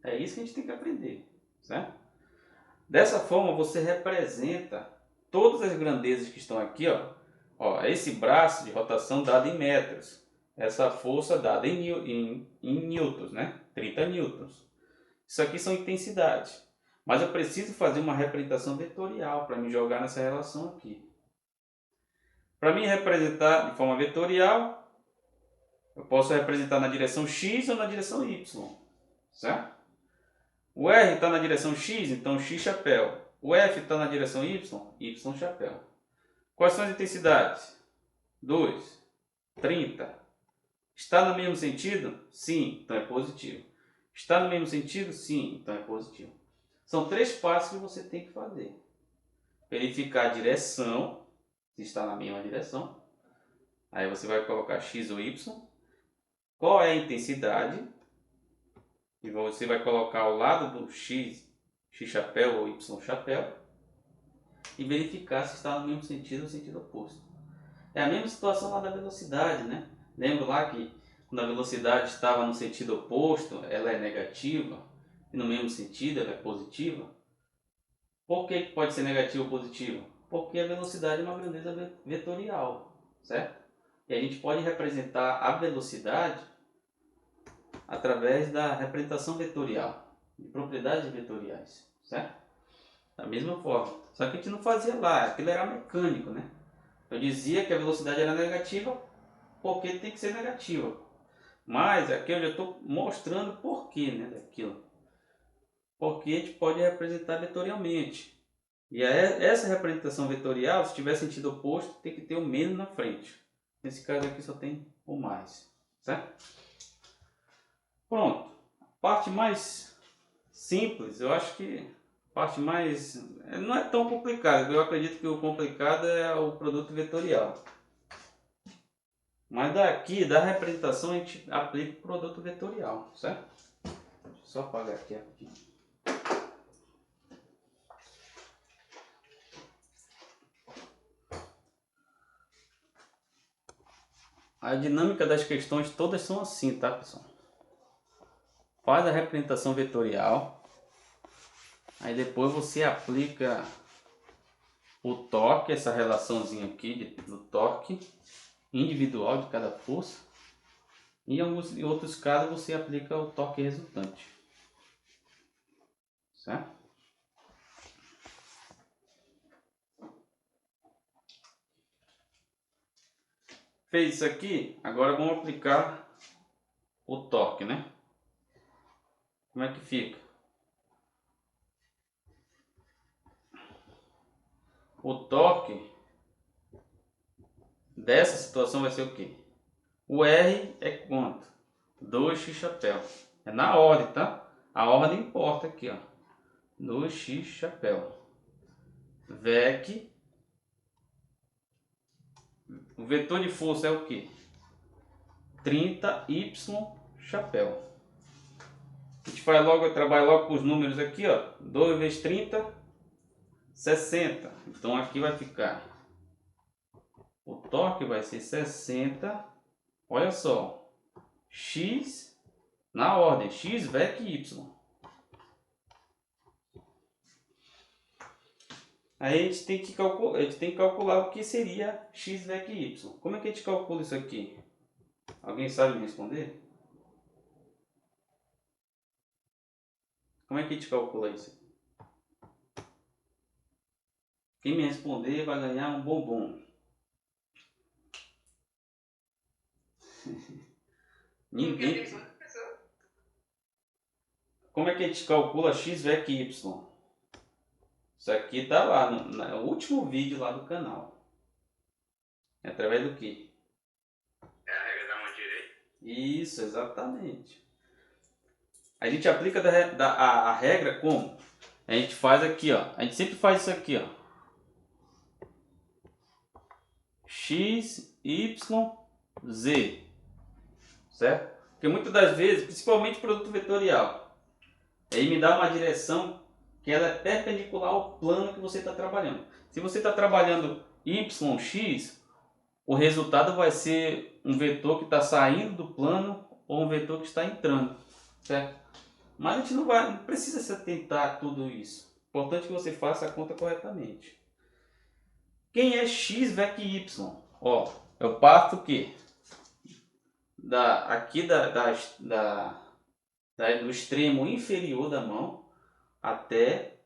É isso que a gente tem que aprender, certo? Dessa forma você representa todas as grandezas que estão aqui, ó, esse braço de rotação dado em metros, essa força dada em newtons, né? 30 newtons. Isso aqui são intensidades, mas eu preciso fazer uma representação vetorial para me jogar nessa relação aqui. Para mim representar de forma vetorial, eu posso representar na direção x ou na direção y, certo? O R está na direção x, então x chapéu. O F está na direção y, y chapéu. Quais são as intensidades? 2, 30. Está no mesmo sentido? Sim, então é positivo. Está no mesmo sentido? Sim, então é positivo. São 3 passos que você tem que fazer. Verificar a direção, se está na mesma direção. Aí você vai colocar x ou y. Qual é a intensidade? E você vai colocar ao lado do x chapéu ou y chapéu. E verificar se está no mesmo sentido ou sentido oposto. É a mesma situação lá da velocidade, né? Lembro lá que quando a velocidade estava no sentido oposto, ela é negativa, e no mesmo sentido ela é positiva. Por que pode ser negativa ou positiva? Porque a velocidade é uma grandeza vetorial, certo? E a gente pode representar a velocidade através da representação vetorial, de propriedades vetoriais, certo? Da mesma forma. Só que a gente não fazia lá, aquilo era mecânico, né? Eu dizia que a velocidade era negativa porque tem que ser negativa. Mas aqui eu já estou mostrando o porquê, né, daquilo. Porque a gente pode representar vetorialmente. E essa representação vetorial, se tiver sentido oposto, tem que ter o menos na frente. Nesse caso aqui só tem o mais, certo? Pronto. A parte mais simples, eu acho que a parte mais... não é tão complicada. Eu acredito que o complicado é o produto vetorial. Mas daqui, da representação, a gente aplica o produto vetorial, certo? Deixa eu só apagar aqui rapidinho. A dinâmica das questões todas são assim, tá, pessoal? Faz a representação vetorial, aí depois você aplica o torque, essa relaçãozinha aqui do torque individual de cada força. E em outros casos você aplica o torque resultante. Certo? Fez isso aqui, agora vamos aplicar o torque, né? Como é que fica? O torque dessa situação vai ser o quê? O R é quanto? 2x chapéu. É na ordem, tá? A ordem importa aqui, ó. 2x chapéu. VEC. O vetor de força é o quê? 30y chapéu. A gente faz logo, trabalha logo com os números aqui, ó. 2 vezes 30, 60. Então aqui vai ficar. O torque vai ser 60. Olha só. X na ordem. X VEC Y. Aí a gente tem que calcular o que seria X VEC Y. Como é que a gente calcula isso aqui? Alguém sabe me responder? Como é que a gente calcula isso? Quem me responder vai ganhar um bombom. Ninguém. Como é que a gente calcula X VEC Y? Isso aqui tá lá no último vídeo lá do canal. É através do quê? É a regra da mão direita? Isso, exatamente. A gente aplica a regra como? A gente faz aqui, ó. A gente sempre faz isso aqui, ó. X, Y, Z. Certo? Porque muitas das vezes, principalmente produto vetorial, ele me dá uma direção que ela é perpendicular ao plano que você está trabalhando. Se você está trabalhando YX, o resultado vai ser um vetor que está saindo do plano ou um vetor que está entrando. Certo? Mas a gente não precisa se atentar a tudo isso. Importante que você faça a conta corretamente. Quem é X VEC Y? Ó, eu parto o quê? Aqui do extremo inferior da mão até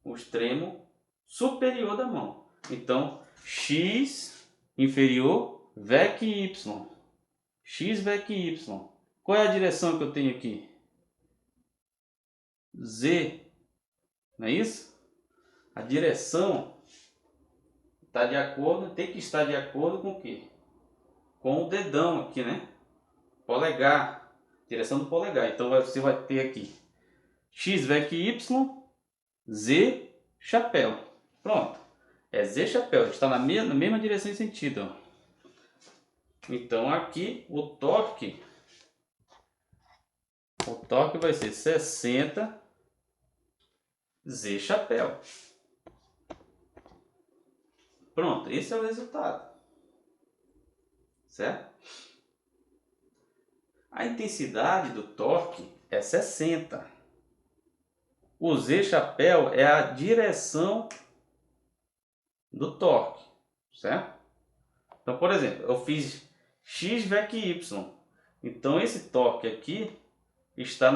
o extremo superior da mão. Então, X inferior, VEC Y. X VEC Y. Qual é a direção que eu tenho aqui? Z. Não é isso? A direção está de acordo, tem que estar de acordo com o quê? Com o dedão aqui, né? Polegar. Direção do polegar. Então você vai ter aqui X VEC Y, Z chapéu. Pronto. É Z chapéu. Está na mesma direção e sentido. Ó. Então aqui o torque vai ser 60 Z chapéu. Pronto, esse é o resultado. Certo? A intensidade do torque é 60. O Z chapéu é a direção do torque, certo? Então, por exemplo, eu fiz X VEC Y. Então, esse torque aqui está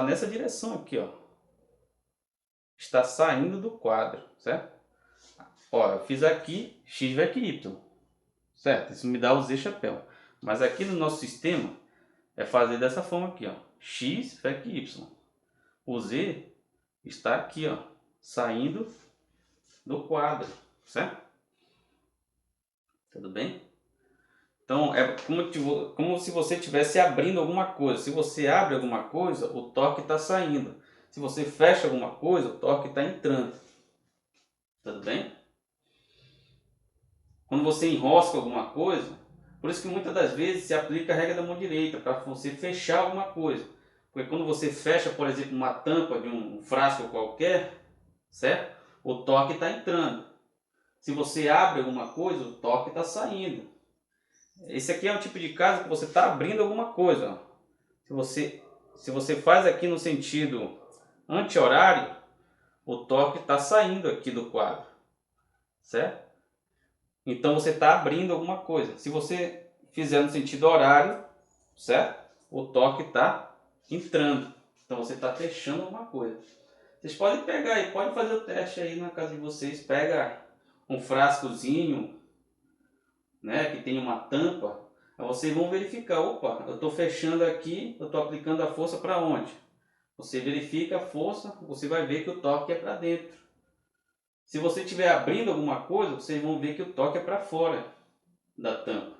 nessa direção aqui, ó. Está saindo do quadro, certo? Ó, eu fiz aqui X VEC Y, certo? Isso me dá o Z chapéu. Mas aqui no nosso sistema é fazer dessa forma aqui, ó. X VEC Y. O Z está aqui, ó, saindo do quadro, certo? Tudo bem? Então é como se você estivesse abrindo alguma coisa. Se você abre alguma coisa, o torque está saindo. Se você fecha alguma coisa, o torque está entrando. Tudo bem? Quando você enrosca alguma coisa, por isso que muitas das vezes se aplica a regra da mão direita para você fechar alguma coisa. Porque quando você fecha, por exemplo, uma tampa de um frasco qualquer, certo? O torque está entrando. Se você abre alguma coisa, o torque está saindo. Esse aqui é um tipo de caso que você está abrindo alguma coisa. Se você faz aqui no sentido anti-horário, o torque está saindo aqui do quadro. certo? Então você está abrindo alguma coisa. Se você fizer no sentido horário, certo? O torque está entrando. Então você está fechando alguma coisa. Vocês podem pegar aí, pode fazer o teste aí na casa de vocês. Pega um frascozinho, né, que tem uma tampa. Aí vocês vão verificar, opa, eu estou fechando aqui, eu estou aplicando a força para onde? Você verifica a força, você vai ver que o torque é para dentro. Se você estiver abrindo alguma coisa, vocês vão ver que o torque é para fora da tampa,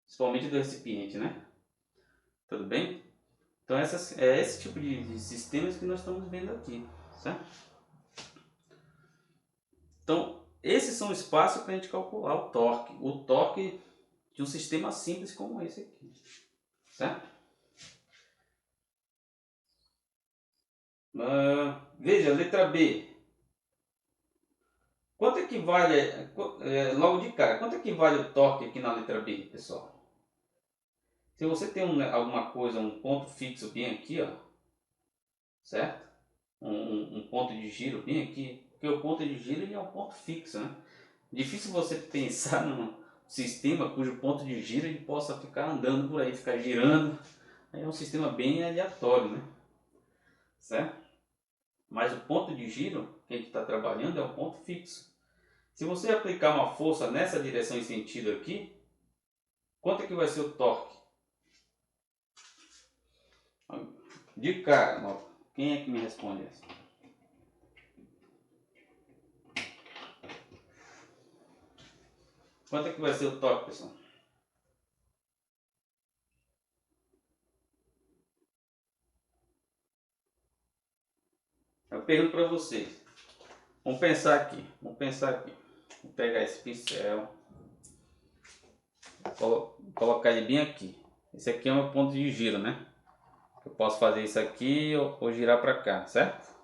principalmente do recipiente, né? Tudo bem? Então é esse tipo de sistemas que nós estamos vendo aqui, certo? Então esses são espaços para a gente calcular o torque de um sistema simples como esse aqui, certo? Veja, letra B. Quanto é que vale, logo de cara, quanto é que vale o torque aqui na letra B, pessoal? Se você tem alguma coisa, um ponto fixo bem aqui, ó, certo? Um ponto de giro bem aqui, porque o ponto de giro ele é um ponto fixo, né? Difícil você pensar num sistema cujo ponto de giro ele possa ficar andando por aí, ficar girando. Aí é um sistema bem aleatório, né? Certo? Mas o ponto de giro que a gente está trabalhando é um ponto fixo. Se você aplicar uma força nessa direção e sentido aqui, quanto é que vai ser o torque? De cara, quem é que me responde essa? Quanto é que vai ser o torque, pessoal? Eu pergunto para vocês. Vamos pensar aqui. Vou pegar esse pincel. Colocar ele bem aqui. Esse aqui é o meu ponto de giro, né? Eu posso fazer isso aqui ou girar para cá, certo?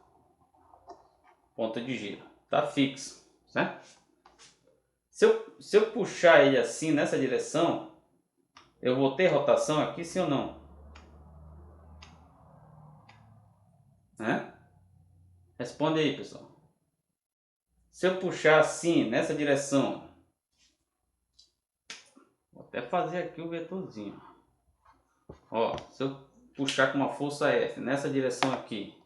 Ponto de giro. Tá fixo, certo? Se eu puxar ele assim nessa direção, eu vou ter rotação aqui, sim ou não? Né? Responde aí, pessoal. Se eu puxar assim nessa direção, vou até fazer aqui o vetorzinho. Ó, se eu puxar com uma força F nessa direção aqui,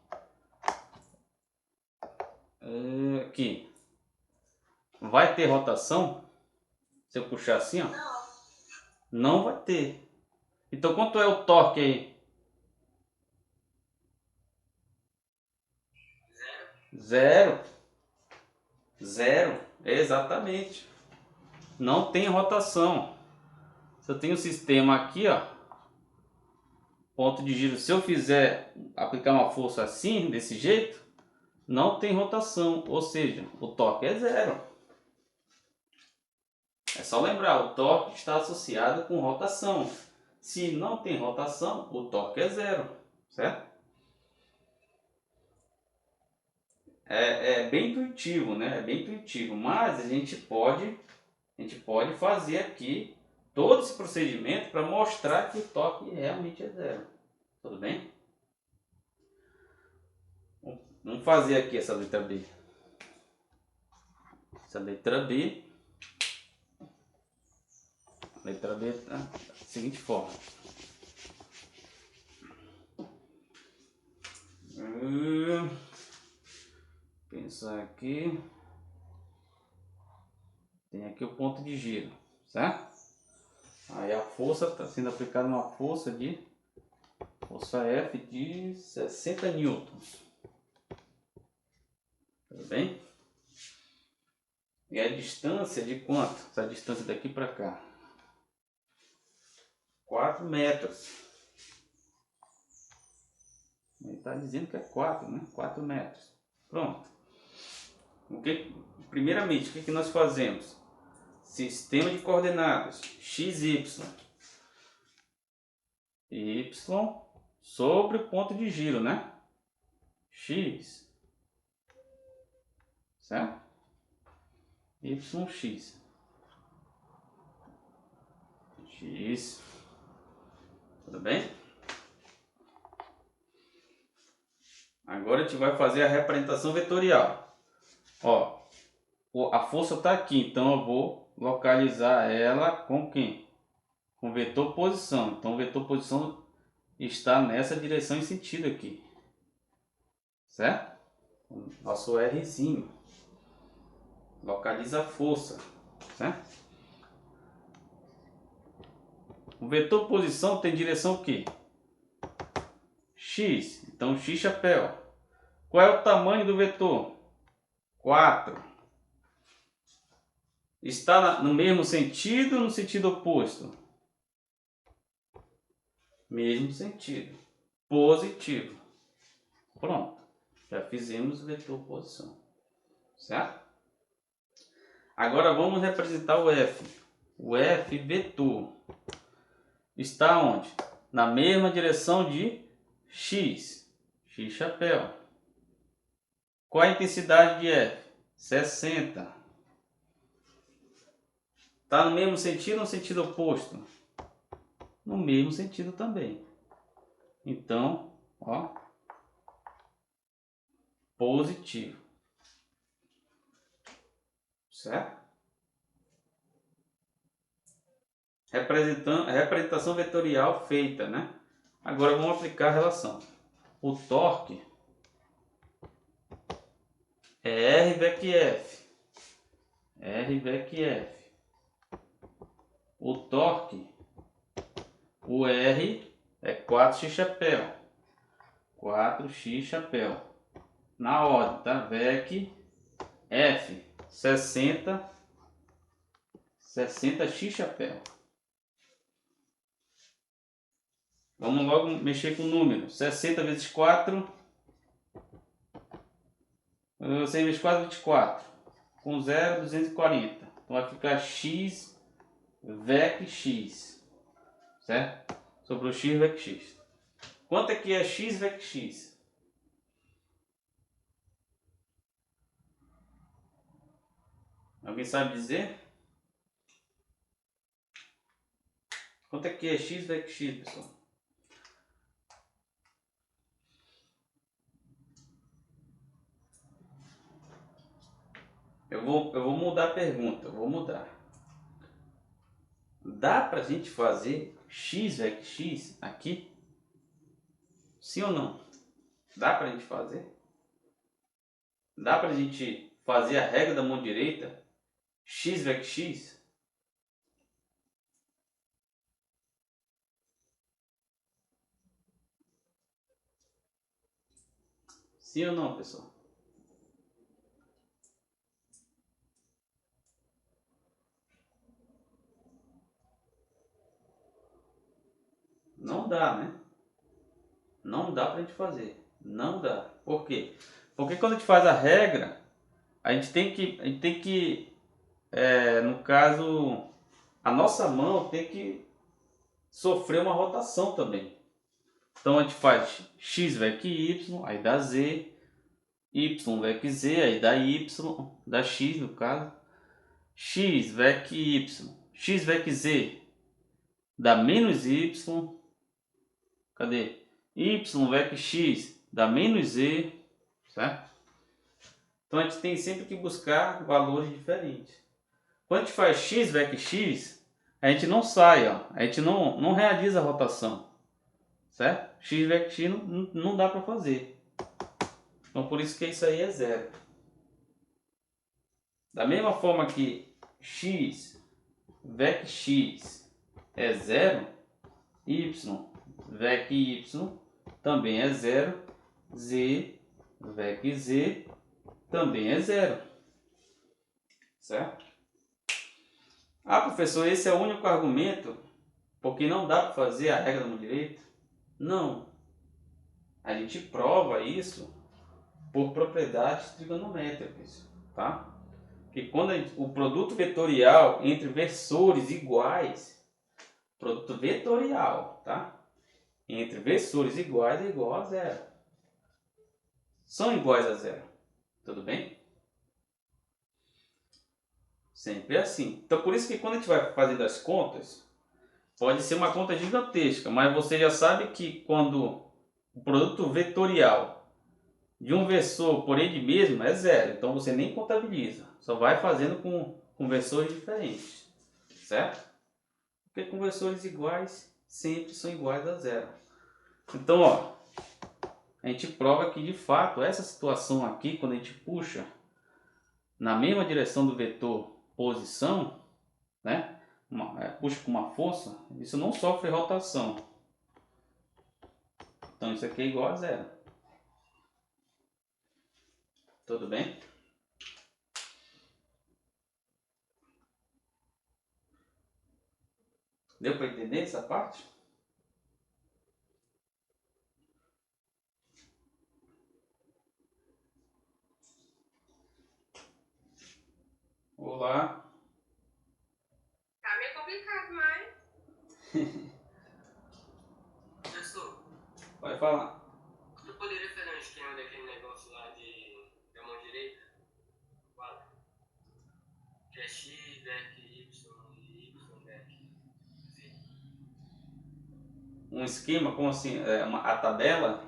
aqui, vai ter rotação? Se eu puxar assim, ó, não vai ter. Então quanto é o torque aí? Zero. Zero, exatamente. Não tem rotação. Se eu tenho um sistema aqui, ó, ponto de giro, se eu fizer aplicar uma força assim, desse jeito, não tem rotação, ou seja, o torque é zero. É só lembrar, o torque está associado com rotação. Se não tem rotação, o torque é zero, certo? É bem intuitivo, né? É bem intuitivo, mas a gente pode fazer aqui todo esse procedimento para mostrar que o torque realmente é zero. Tudo bem? Vamos fazer aqui essa letra B. Essa letra B. Letra B tá da seguinte forma. Pensar aqui. Tem aqui o ponto de giro, certo? Aí a força está sendo aplicada uma força F de 60 newtons. Tudo bem? E a distância de quanto? Essa distância daqui para cá. 4 metros. Ele está dizendo que é 4, né? 4 metros. Pronto. Primeiramente, o que nós fazemos? Sistema de coordenadas. X, Y. Y sobre o ponto de giro, né? X. Certo? YX. X. Tudo bem? Agora a gente vai fazer a representação vetorial. Ó, a força está aqui, então eu vou localizar ela com quem? Com o vetor posição. Então o vetor posição está nessa direção e sentido aqui, certo? Nosso Rzinho localiza a força, certo? O vetor posição tem direção o quê? X. Então X chapéu. Qual é o tamanho do vetor? 4. Está no mesmo sentido ou no sentido oposto? Mesmo sentido. Positivo. Pronto. Já fizemos o vetor posição. Certo? Agora vamos representar o F. O F vetor está onde? Na mesma direção de X. X chapéu. Qual a intensidade de F? 60. Está no mesmo sentido ou no sentido oposto? No mesmo sentido também. Então, ó, positivo. Certo? Representação vetorial feita, né? Agora vamos aplicar a relação. O torque é R VEC F. R VEC F. O torque, o R é 4x chapéu. 4x chapéu. Na ordem, tá? VEC F 60x chapéu. Vamos logo mexer com o número. 60 vezes 4. 100 vezes 4, 24. Com 0, 240. Então vai ficar x VEC x. Certo? Sobrou x VEC x. Quanto é que é x VEC x? Alguém sabe dizer? Quanto é que é x VEC x, pessoal? Eu vou mudar a pergunta. Eu vou mudar. Dá pra gente fazer x VEC x aqui? Sim ou não? Dá pra gente fazer? Dá pra gente fazer a regra da mão direita? X VEC x? Sim ou não, pessoal? Não dá, né? Não dá pra gente fazer. Não dá. Por quê? Porque quando a gente faz a regra, a gente tem que no caso, a nossa mão tem que sofrer uma rotação também. Então a gente faz x VEC y, aí dá z, y VEC z, aí dá y, dá x no caso, x VEC y, x VEC z, dá menos y, cadê? Y VEC x, dá menos z, certo? Então a gente tem sempre que buscar valores diferentes. Quando a gente faz x VEC x, a gente não sai, ó, a gente não realiza a rotação, certo? X VEC x não dá para fazer. Então por isso que isso aí é zero. Da mesma forma que x VEC x é zero, y VEC y também é zero, z VEC z também é zero. Certo? Ah, professor, esse é o único argumento porque não dá para fazer a regra da mão direita? Não. A gente prova isso por propriedades trigonométricas, tá? Que quando o produto vetorial entre versores iguais, produto vetorial, tá? Entre versores iguais é igual a zero. São iguais a zero. Tudo bem? Sempre é assim. Então por isso que quando a gente vai fazendo as contas, pode ser uma conta gigantesca, mas você já sabe que quando o produto vetorial de um versor por ele mesmo é zero, então você nem contabiliza. Só vai fazendo com versores diferentes, certo? Porque conversores iguais sempre são iguais a zero. Então, ó, a gente prova que de fato essa situação aqui, quando a gente puxa na mesma direção do vetor posição, né? Puxa com uma força, isso não sofre rotação. Então isso aqui é igual a zero. Tudo bem? Deu para entender essa parte? Olá. Tá meio complicado, mas... Professor, Vai falar. tu poderia fazer um esquema daquele negócio lá da mão direita? Quadro. Que é X, vec, Y e Y, vec. Z. Um esquema, como assim? A tabela?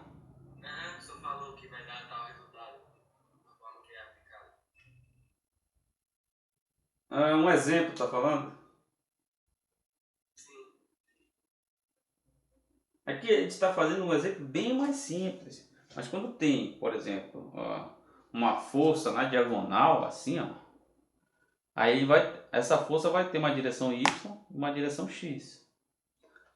Aham, o senhor falou que vai dar tal resultado da forma que é aplicado. Um exemplo, tá falando? Sim. Aqui a gente está fazendo um exemplo bem mais simples. Mas quando tem, por exemplo, uma força na diagonal, assim, ó, aí essa força vai ter uma direção Y e uma direção X.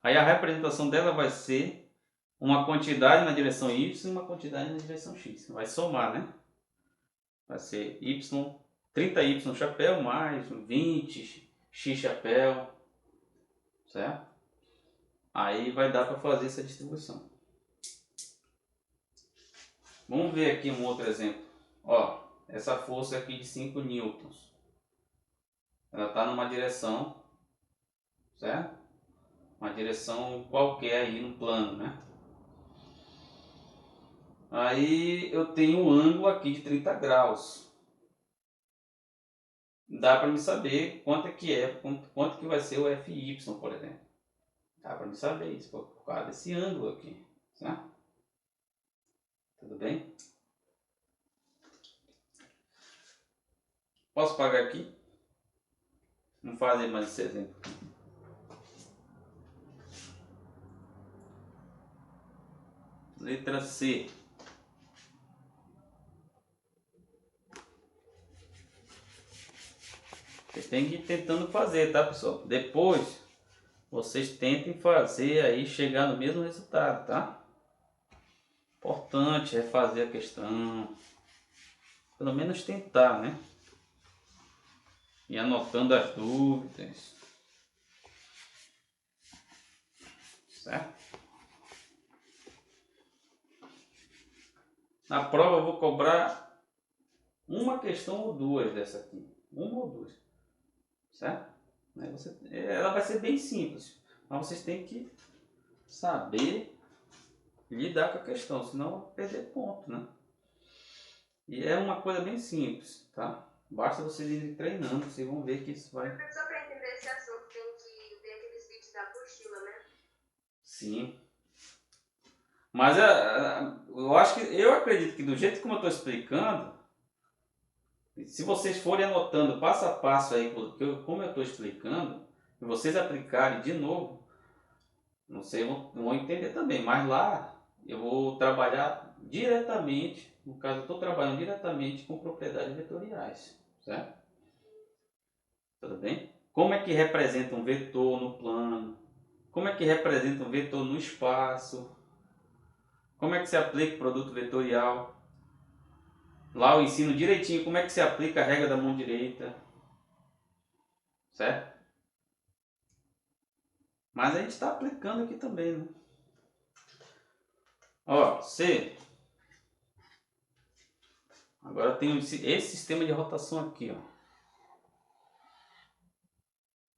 Aí a representação dela vai ser uma quantidade na direção Y e uma quantidade na direção X. Vai somar, né? Vai ser Y, 30Y chapéu mais 20 X chapéu, certo? Aí vai dar para fazer essa distribuição. Vamos ver aqui um outro exemplo. Ó, essa força aqui de 5 newtons. Ela está numa direção, certo? Uma direção qualquer aí no plano, né? Aí eu tenho um ângulo aqui de 30 graus. Dá para me saber quanto que vai ser o FY, por exemplo. Dá para me saber isso por causa desse ângulo aqui, certo? Tudo bem? Posso pagar aqui? Vamos fazer mais esse exemplo. Letra C. Vocês têm que ir tentando fazer, tá, pessoal? Depois, vocês tentem fazer aí, chegar no mesmo resultado, tá? Importante é fazer a questão. Pelo menos tentar, né? E anotando as dúvidas. Certo? Na prova eu vou cobrar uma questão ou duas dessa aqui. Uma ou duas. Certo? Ela vai ser bem simples. Mas vocês têm que saber lidar com a questão, senão vão perder ponto, né? E é uma coisa bem simples, tá? Basta vocês irem treinando, vocês vão ver que isso vai... Só para entender esse assunto, tem que ver aqueles vídeos da apostila, né? Sim. Mas eu acredito que do jeito como eu estou explicando, se vocês forem anotando passo a passo aí, como eu estou explicando, e vocês aplicarem de novo, não sei, vão entender também, mas lá eu vou trabalhar diretamente, no caso eu estou trabalhando diretamente com propriedades vetoriais, certo? Tudo bem? Como é que representa um vetor no plano? Como é que representa um vetor no espaço? Como é que se aplica o produto vetorial? Lá eu ensino direitinho como é que se aplica a regra da mão direita. Certo? Mas a gente está aplicando aqui também, né? Ó, C. Agora eu tenho esse sistema de rotação aqui, ó.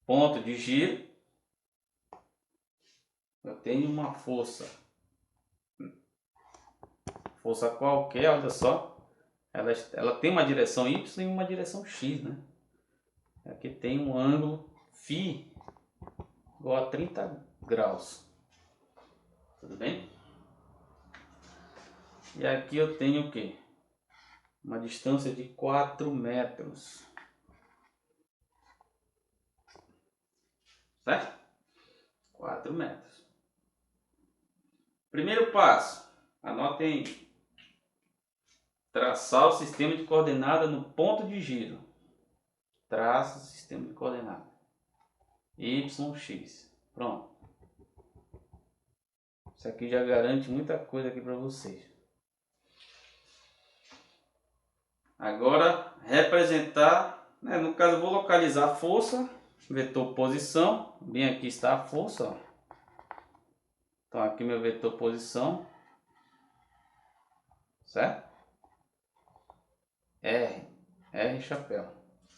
Ponto de giro. Eu tenho uma força. Força qualquer, olha só. Ela tem uma direção Y e uma direção X, né? Aqui tem um ângulo φ igual a 30 graus. Tudo bem? E aqui eu tenho o quê? uma distância de 4 metros. Certo? 4 metros. Primeiro passo, anotem aí. Traçar o sistema de coordenada no ponto de giro. Traça o sistema de coordenada. Y, X. Pronto. Isso aqui já garante muita coisa aqui para vocês. Agora, representar, né, no caso eu vou localizar a força, vetor posição, bem aqui está a força, ó. Então aqui meu vetor posição, certo? R chapéu,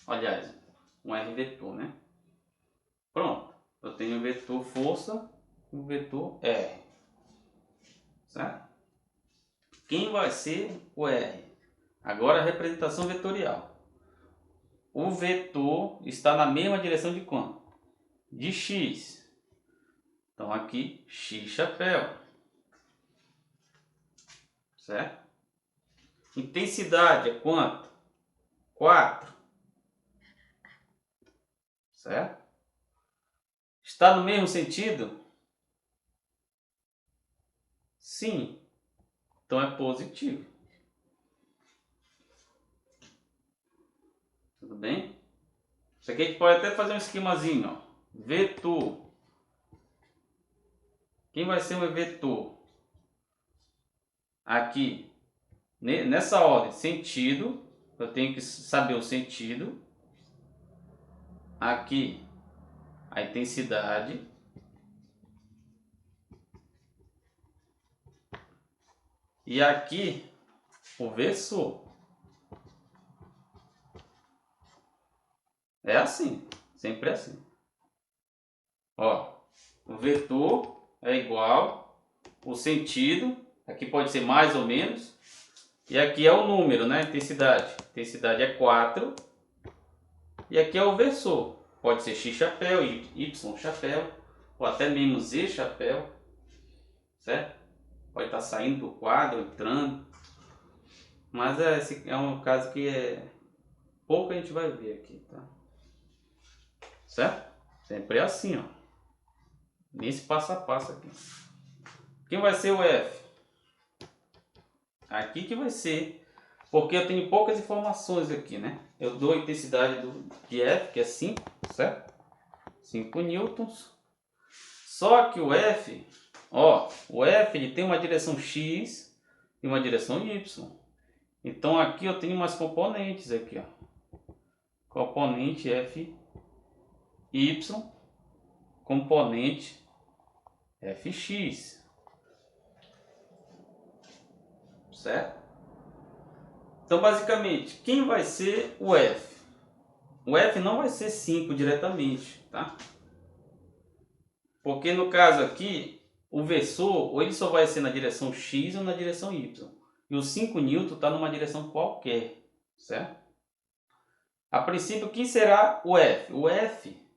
aliás, um R vetor, né? Pronto, eu tenho o vetor força e o vetor R, certo? Quem vai ser o R? Agora a representação vetorial. O vetor está na mesma direção de quanto? De X. Então aqui, X chapéu. Certo? Intensidade é quanto? 4. Certo? Está no mesmo sentido? Sim. Então é positivo. Tudo bem? Isso aqui a gente pode até fazer um esquemazinho, ó. Vetor. Quem vai ser o vetor? Aqui, nessa ordem, sentido. Eu tenho que saber o sentido. Aqui, a intensidade. E aqui, o versor. É assim, sempre assim. Ó, o vetor é igual, o sentido, aqui pode ser mais ou menos, e aqui é o número, né? Intensidade. Intensidade é 4, e aqui é o versor. Pode ser X chapéu, Y chapéu, ou até mesmo Z chapéu, certo? Pode estar saindo do quadro, entrando, mas esse é um caso que pouco a gente vai ver aqui, tá? Certo? Sempre é assim, ó. Nesse passo a passo aqui. Quem vai ser o F? Aqui que vai ser, porque eu tenho poucas informações aqui, né? Eu dou a intensidade de F, que é 5, certo? 5 newtons. Só que o F, ó, o F ele tem uma direção X e uma direção Y. Então aqui eu tenho umas componentes aqui, ó. Componente F, Y, componente Fx. Certo? Então, basicamente, quem vai ser o F? O F não vai ser 5 diretamente, tá? Porque no caso aqui, o versor, ou ele só vai ser na direção X ou na direção Y. E o 5 N está numa direção qualquer, certo? A princípio, quem será o F? O F,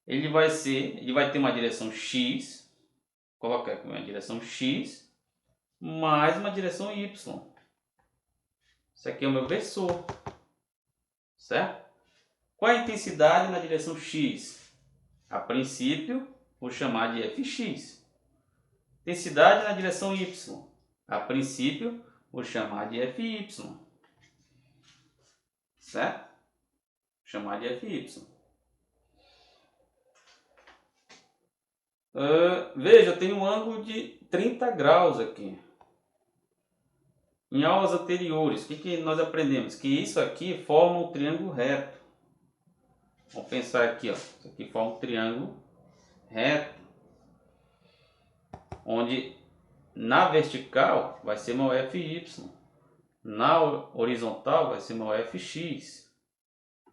ele vai ter uma direção X, coloca aqui uma direção X, mais uma direção Y. Isso aqui é o meu versor, certo? Qual a intensidade na direção X? A princípio, vou chamar de Fx. Intensidade na direção Y. A princípio, vou chamar de Fy. Certo? Vou chamar de Fy. Veja, eu tenho um ângulo de 30 graus aqui. Em aulas anteriores, o que nós aprendemos? Que isso aqui forma um triângulo reto. Vamos pensar aqui, ó. Isso aqui forma um triângulo reto, onde na vertical vai ser meu Fy, na horizontal vai ser meu Fx,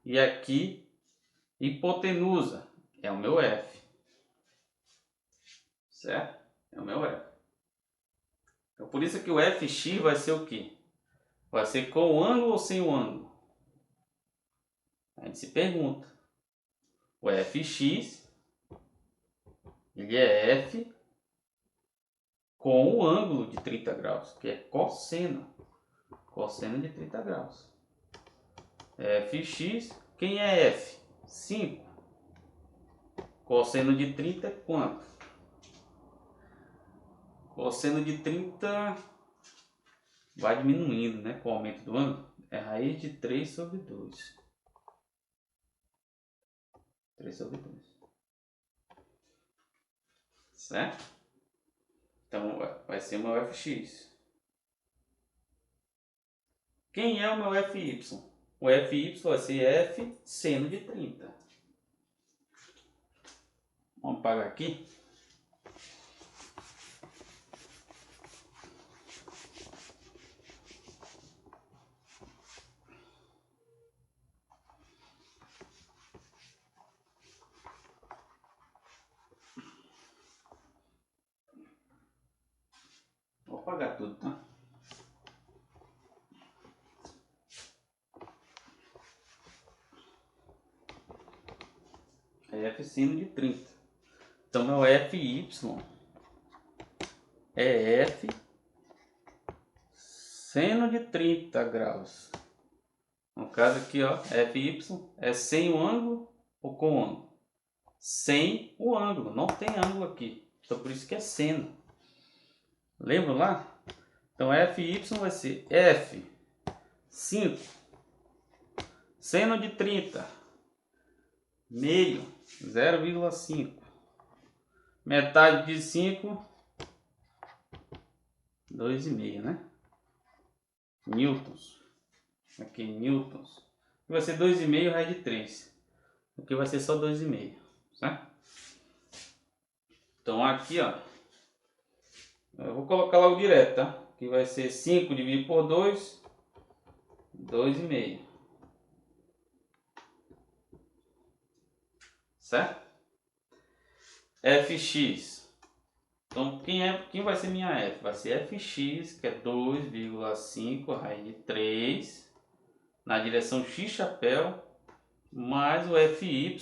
e aqui hipotenusa é o meu F, certo? É o meu F. Então por isso que o Fx vai ser o quê? Vai ser com o ângulo ou sem o ângulo? A gente se pergunta. O Fx ele é F com o ângulo de 30 graus, que é cosseno. cosseno de 30 graus. Fx, quem é F? 5. Cosseno de 30 é quanto? Cosseno de 30 vai diminuindo, né, com o aumento do ângulo. É raiz de 3 sobre 2. 3 sobre 2. Certo? Então vai ser o meu Fx. Quem é o meu Fy? O Fy vai ser F seno de 30. Vamos apagar aqui. Vou apagar tudo, tá? F seno de 30. Então meu Fy é F seno de 30 graus. No caso aqui, ó, Fy é sem o ângulo ou com o ângulo? Sem o ângulo, não tem ângulo aqui. Então por isso que é seno. Lembra lá? Então Fy vai ser F 5 seno de 30 meio 0,5 metade de 5 2,5, né? Newtons. Aqui newtons. Aqui vai ser 2,5 raiz de 3. Aqui vai ser só 2,5, certo? Então aqui, ó, eu vou colocar logo direto, tá? Aqui vai ser 5 dividido por 2, 2,5. Certo? Fx. Então quem vai ser minha F? Vai ser Fx, que é 2,5 raiz de 3 na direção x chapéu, mais o Fy,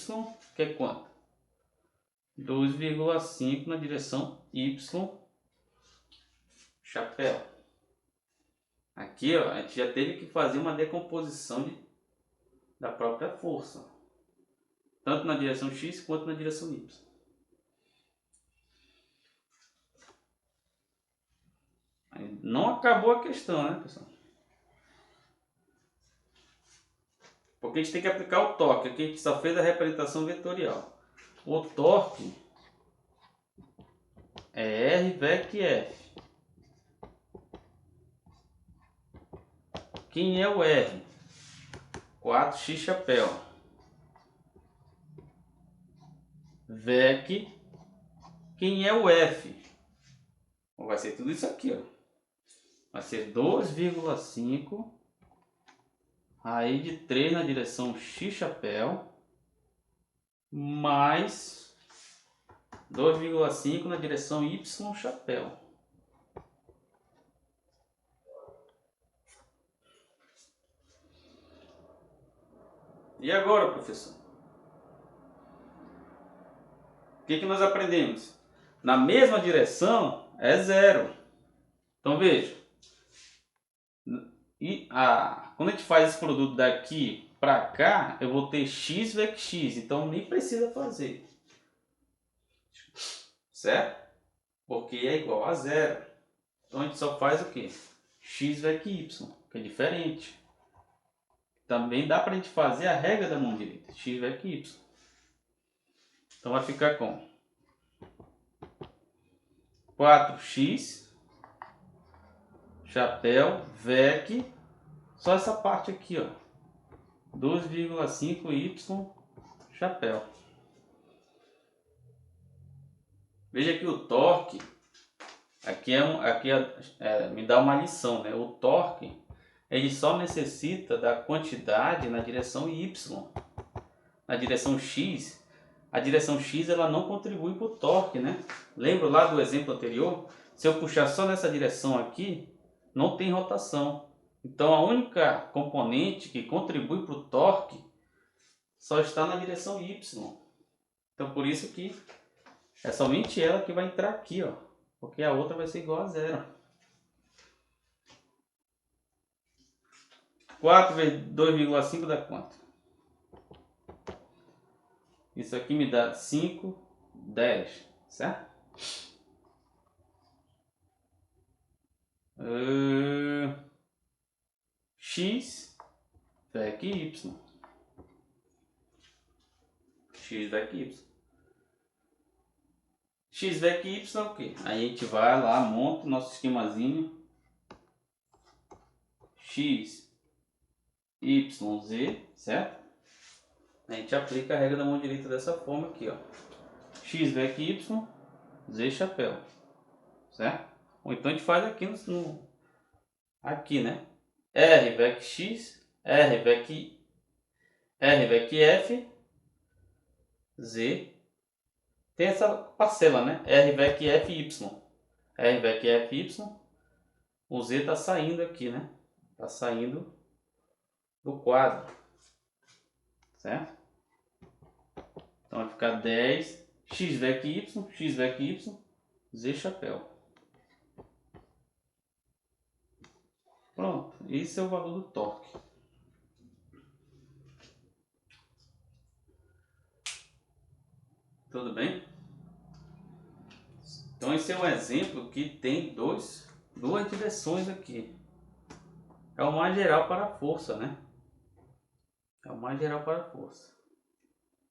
que é quanto? 2,5 na direção y chapéu. Aqui, ó, a gente já teve que fazer uma decomposição da própria força, tanto na direção x quanto na direção y. Não acabou a questão, né, pessoal? Porque a gente tem que aplicar o torque. Aqui a gente só fez a representação vetorial. O torque é R VEC F. Quem é o R? 4x chapéu. VEC. Quem é o F? Vai ser tudo isso aqui, ó. Vai ser 2,5 raiz de 3 na direção x chapéu mais 2,5 na direção y chapéu. E agora, professor? O que nós aprendemos? Na mesma direção é zero. Então veja. Quando a gente faz esse produto daqui para cá, eu vou ter x VEC x. Então nem precisa fazer. Certo? Porque é igual a zero. Então a gente só faz o quê? X VEC y, que é diferente. Também dá para a gente fazer a regra da mão direita. X VEC y. Então vai ficar com 4x chapéu VEC, só essa parte aqui, ó, 2,5y chapéu. Veja que o torque aqui me dá uma lição, né? O torque ele só necessita da quantidade na direção y. Na direção x, a direção x ela não contribui para o torque, né? Lembra lá do exemplo anterior? Se eu puxar só nessa direção aqui, não tem rotação. Então a única componente que contribui para o torque só está na direção y. Então por isso que é somente ela que vai entrar aqui, ó, porque a outra vai ser igual a zero. 4 vezes 2,5 dá quanto? Isso aqui me dá 5, 10, certo? X VEC Y. X VEC Y. X VEC Y é o quê? Aí a gente vai lá, monta o nosso esquemazinho. X, Y, Z, certo? A gente aplica a regra da mão direita dessa forma aqui, ó. X VEC Y, Z chapéu, certo? Ou então a gente faz aqui aqui, né? R VEC X, R VEC F, Z. Tem essa parcela, né? R VEC F Y. R VEC F Y. O Z tá saindo aqui, né? Tá saindo do quadro, certo? Então vai ficar 10 X VEC Y, X VEC Y, Z chapéu. Pronto, esse é o valor do torque. Tudo bem? Então esse é um exemplo que tem duas direções aqui. É o mais geral para a força, né? É o mais geral para a força.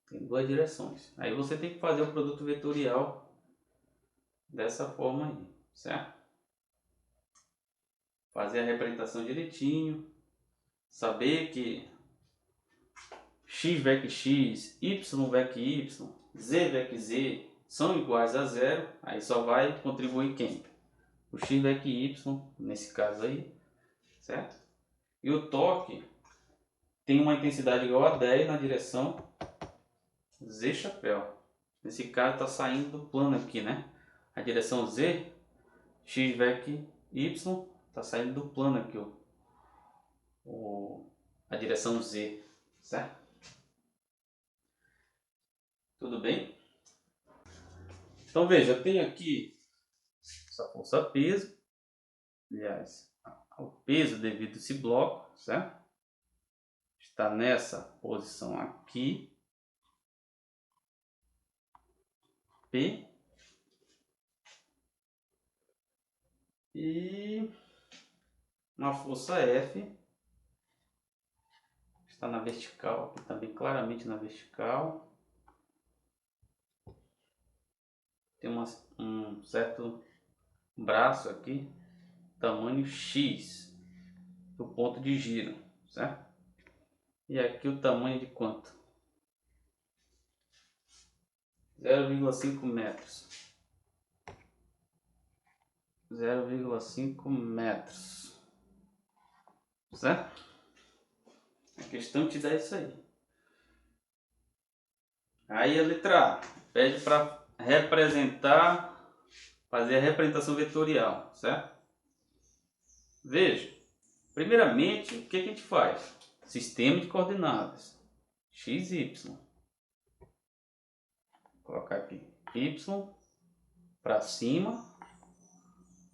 Tem duas direções. Aí você tem que fazer o produto vetorial dessa forma aí, certo? Fazer a representação direitinho. Saber que X VEC X, Y VEC Y, Z VEC Z são iguais a zero. Aí só vai contribuir quem? O X VEC Y, nesse caso aí, certo? E o torque tem uma intensidade igual a 10 na direção Z chapéu. Nesse caso está saindo do plano aqui, né? A direção Z, X VEC Y, está saindo do plano aqui, a direção Z, certo? Tudo bem? Então veja, eu tenho aqui essa força peso, aliás, o peso devido a esse bloco, certo? Está nessa posição aqui, P, e uma força F, está na vertical, aqui também claramente na vertical. Tem um certo braço aqui, tamanho X, do ponto de giro, certo? E aqui o tamanho de quanto? 0,5 metros. 0,5 metros. Certo? A questão te dá isso aí. Aí a letra A pede para representar, fazer a representação vetorial, certo? Veja, primeiramente, o que a gente faz? Sistema de coordenadas, x, y. Vou colocar aqui y para cima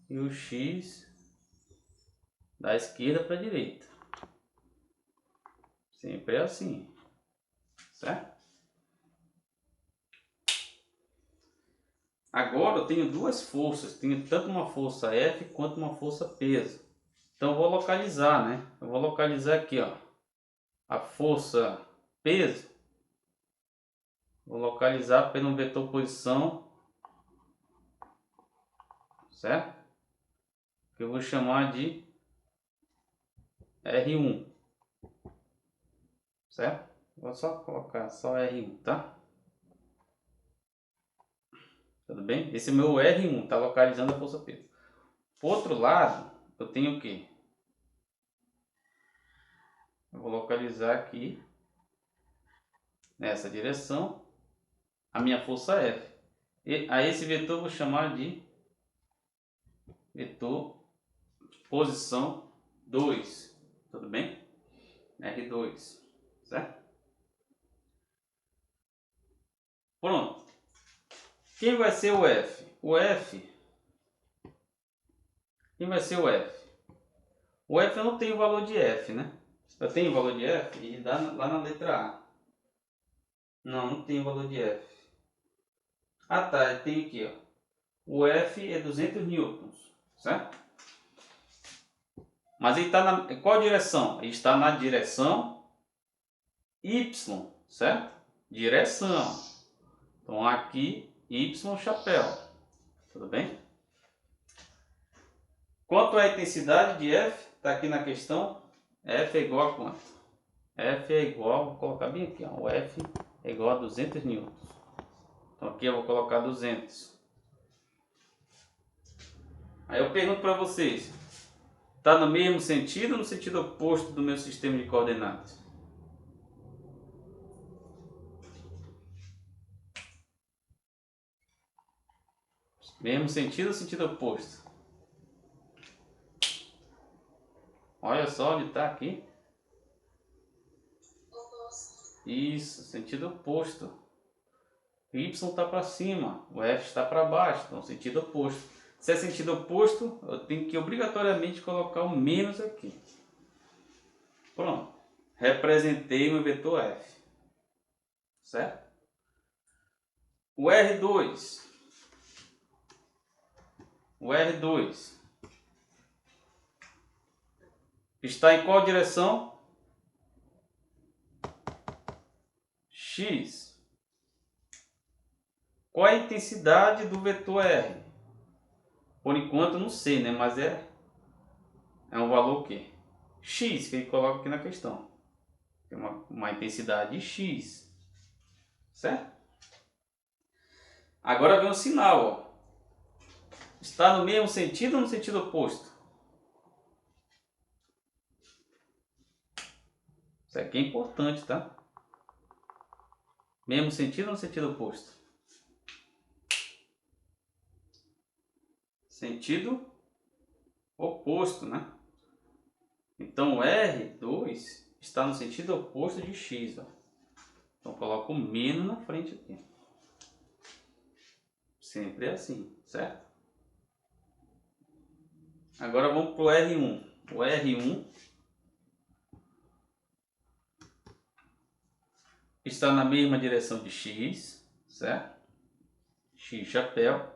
e o x da esquerda para a direita. Sempre é assim, certo? Agora eu tenho duas forças, tenho tanto uma força F quanto uma força peso. Então eu vou localizar, né? Eu vou localizar aqui, ó, a força peso. Vou localizar pelo vetor posição, certo? Que eu vou chamar de R1, certo? Vou só colocar só R1, tá? Tudo bem? Esse é meu R1, tá localizando a força peso. Por outro lado, eu tenho o quê? Eu vou localizar aqui, nessa direção, a minha força F. E a esse vetor eu vou chamar de vetor posição 2. Tudo bem? R2, certo? Pronto. Quem vai ser o F? O F. Quem vai ser o F? O F eu não tenho valor de F, né? Eu tenho o valor de F e dá lá na letra A. Não tem o valor de F. Ah tá, eu tenho aqui, ó. O F é 200 newtons, certo? Mas ele está na qual direção? Ele está na direção Y, certo? Direção. Então aqui, Y chapéu. Tudo bem? Quanto é a intensidade de F? Está aqui na questão. F é igual a quanto? F é igual, vou colocar bem aqui, ó. O F é igual a 200 newtons. Então aqui eu vou colocar 200. Aí eu pergunto para vocês. Está no mesmo sentido ou no sentido oposto do meu sistema de coordenadas? Mesmo sentido ou sentido oposto? Olha só onde está aqui. Oposto. Isso, sentido oposto. O Y está para cima, o F está para baixo, então sentido oposto. Se é sentido oposto, eu tenho que obrigatoriamente colocar o menos aqui. Pronto. Representei o meu vetor F. Certo? O R2. O R2 está em qual direção? X. Qual é a intensidade do vetor R? Por enquanto não sei, né? Mas é um valor o quê? X, que ele coloca aqui na questão. Tem uma intensidade X. Certo? Agora vem o sinal, ó. Está no mesmo sentido ou no sentido oposto? Isso aqui é importante, tá? Mesmo sentido ou no sentido oposto? Sentido oposto, né? Então o R2 está no sentido oposto de X, ó. Então coloco o menos na frente aqui. Sempre é assim, certo? Agora vamos para o R1. O R1 está na mesma direção de X, certo? X chapéu.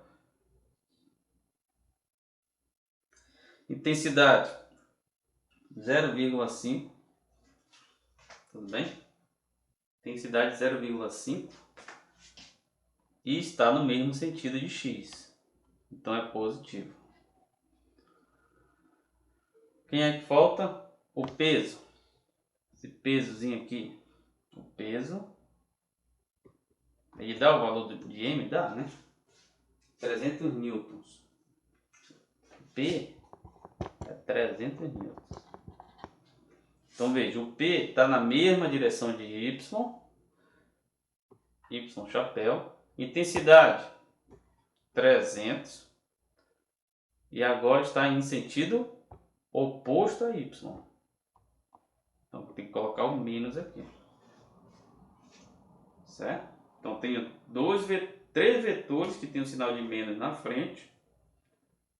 Intensidade 0,5. Tudo bem? Intensidade 0,5. E está no mesmo sentido de X. Então é positivo. Quem é que falta? O peso. Esse pesozinho aqui. O peso. Ele dá o valor de M? Dá, né? 300 newtons. P é 300 newtons. Então veja, o P está na mesma direção de Y. Y chapéu. Intensidade 300. E agora está em sentido oposto a Y. Então tem que colocar o menos aqui. Certo? Então tenho três vetores que tem o sinal de menos na frente.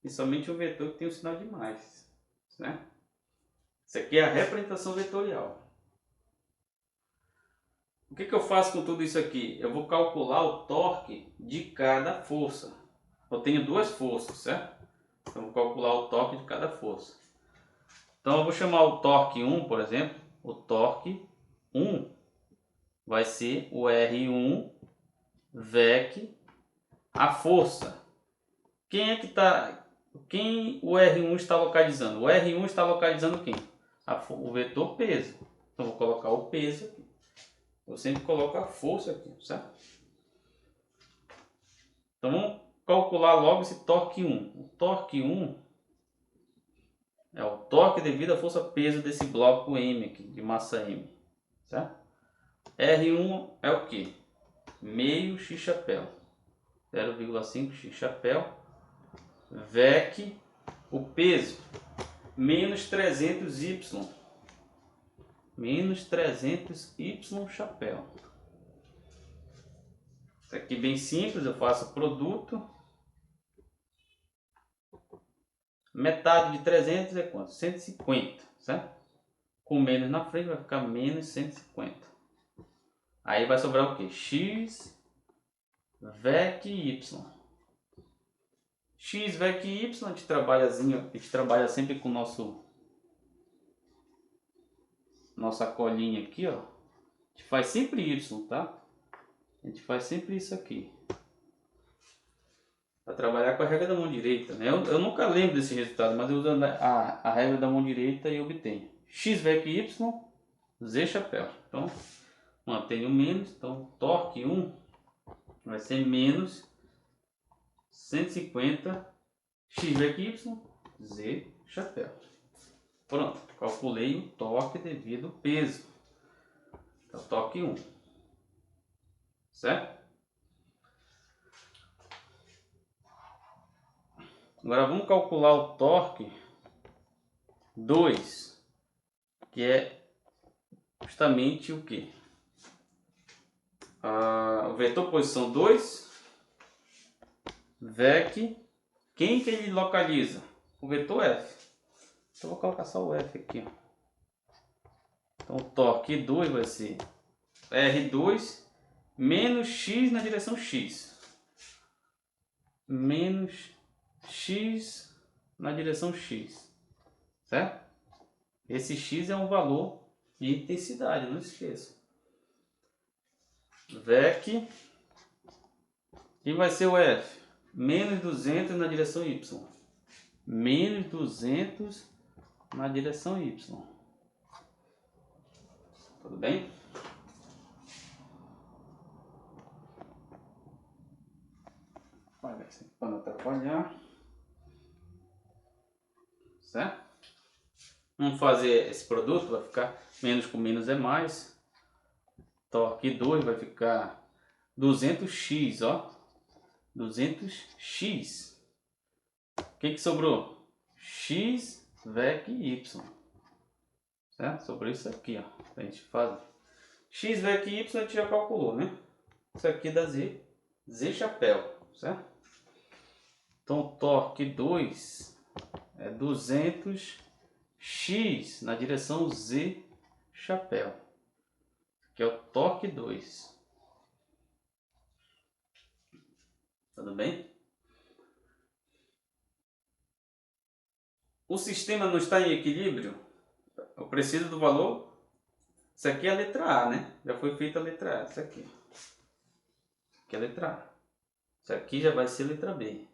E somente um vetor que tem o sinal de mais. Certo? Isso aqui é a representação vetorial. O que eu faço com tudo isso aqui? Eu vou calcular o torque de cada força. Eu tenho duas forças, certo? Então eu vou calcular o torque de cada força. Então eu vou chamar o torque 1, por exemplo. O torque 1 vai ser o R1 VEC a força. Quem o R1 está localizando? O R1 está localizando quem? O vetor peso. Então vou colocar o peso aqui. Eu sempre coloco a força aqui, certo? Então vamos calcular logo esse torque 1. O torque 1 é o torque devido à força peso desse bloco M aqui, de massa M, certo? R1 é o que? Meio x chapéu. 0,5 x chapéu. VEC, o peso, menos 300y. Menos 300y chapéu. Isso aqui bem simples, eu faço produto. Metade de 300 é quanto? 150, certo? com menos na frente vai ficar menos 150. Aí vai sobrar o que? X, VEC e Y. X, VEC e Y, a gente trabalha sempre com nossa colinha aqui, ó. A gente faz sempre Y, tá? A gente faz sempre isso aqui. Para trabalhar com a regra da mão direita, né? Eu nunca lembro desse resultado, mas eu usando a regra da mão direita eu obtenho X, VEC e Y, Z chapéu. Então, mantenho menos, então torque 1 vai ser menos 150 X, VEC e Y, Z chapéu. Pronto, calculei o torque devido ao peso. Então, torque 1. Certo? Agora vamos calcular o torque 2, que é justamente o que? O vetor posição 2, VEC, quem que ele localiza? O vetor F. Então vou colocar só o F aqui. Ó. Então o torque 2 vai ser R2 menos X na direção X. Menos X na direção X. Certo? Esse X é um valor de intensidade, não esqueça. VEC. E vai ser o F. Menos 200 na direção Y. Menos 200 na direção Y. Tudo bem? Olha aqui para não atrapalhar. Certo? Vamos fazer esse produto, vai ficar menos com menos é mais. Torque 2 vai ficar 200x, ó. 200x. O que sobrou? X, VEC e Y. Certo? Sobrou isso aqui, ó. A gente faz. X, VEC e Y a gente já calculou, né? Isso aqui dá Z chapéu, certo? Então torque 2 é 200x na direção Z chapéu. Que é o torque 2. Tudo bem? O sistema não está em equilíbrio? Eu preciso do valor. Isso aqui é a letra A, né? Já foi feita a letra A. Isso aqui. Aqui é a letra A. Isso aqui já vai ser a letra B.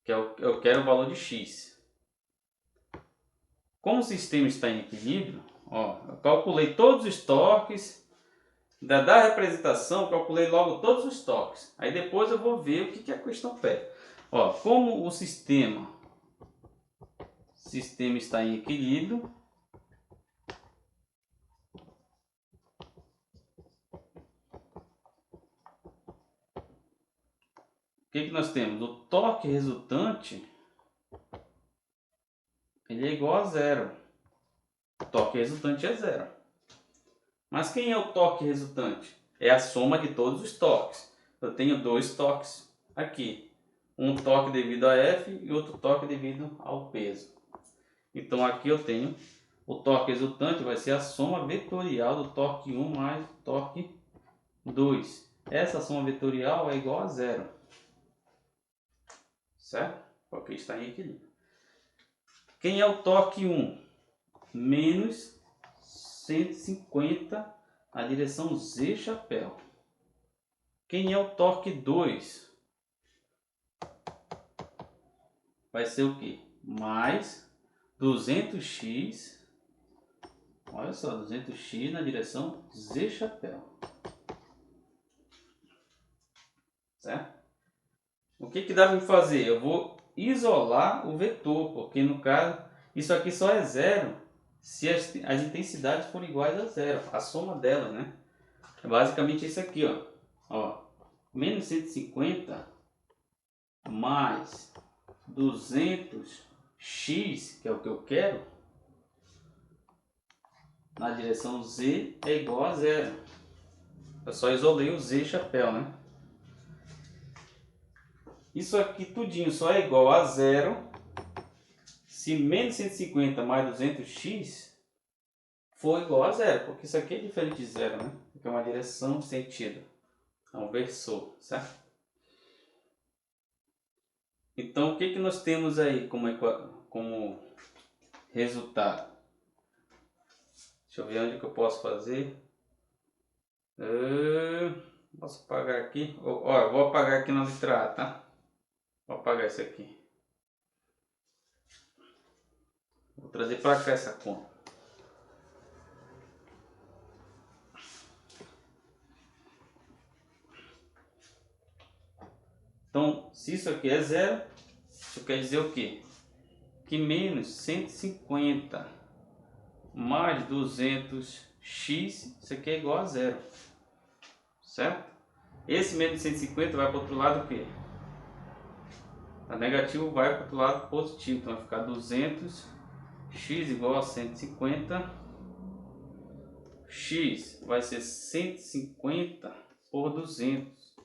Que eu quero o valor de X. Como o sistema está em equilíbrio, ó, eu calculei todos os torques. Da representação, calculei logo todos os torques. Aí depois eu vou ver o que a questão pede. Ó, como o sistema está em equilíbrio, o que nós temos? O torque resultante ele é igual a zero. O torque resultante é zero. Mas quem é o torque resultante? É a soma de todos os torques. Eu tenho dois torques aqui. Um torque devido a F e outro torque devido ao peso. Então aqui eu tenho o torque resultante vai ser a soma vetorial do torque 1 mais o torque 2. Essa soma vetorial é igual a zero. Certo? Porque está em equilíbrio. Quem é o torque 1? Menos 150 na direção Z chapéu. Quem é o torque 2? Vai ser o que? Mais 200x. Olha só, 200x na direção Z chapéu. Certo? O que dá para fazer? Eu vou isolar o vetor, porque no caso, isso aqui só é zero se as intensidades forem iguais a zero, a soma delas, né? É basicamente isso aqui, ó. Menos 150 mais 200x, que é o que eu quero, na direção Z é igual a zero. Eu só isolei o Z chapéu, né? Isso aqui tudinho só é igual a zero se menos 150 mais 200x for igual a zero, porque isso aqui é diferente de zero, né? Porque é uma direção de sentido, é um versor, certo? Então, o que que nós temos aí como resultado? Deixa eu ver onde que eu posso fazer. Posso apagar aqui? Ó, eu vou apagar aqui na letra A, tá? Vou apagar isso aqui. Vou trazer para cá essa conta. Então, se isso aqui é zero, isso quer dizer o quê? Que menos 150 mais 200x, isso aqui é igual a zero. Certo? Esse menos 150 vai para o outro lado o quê? A negativo vai para o outro lado positivo. Então vai ficar 200x igual a 150. X vai ser 150 por 200.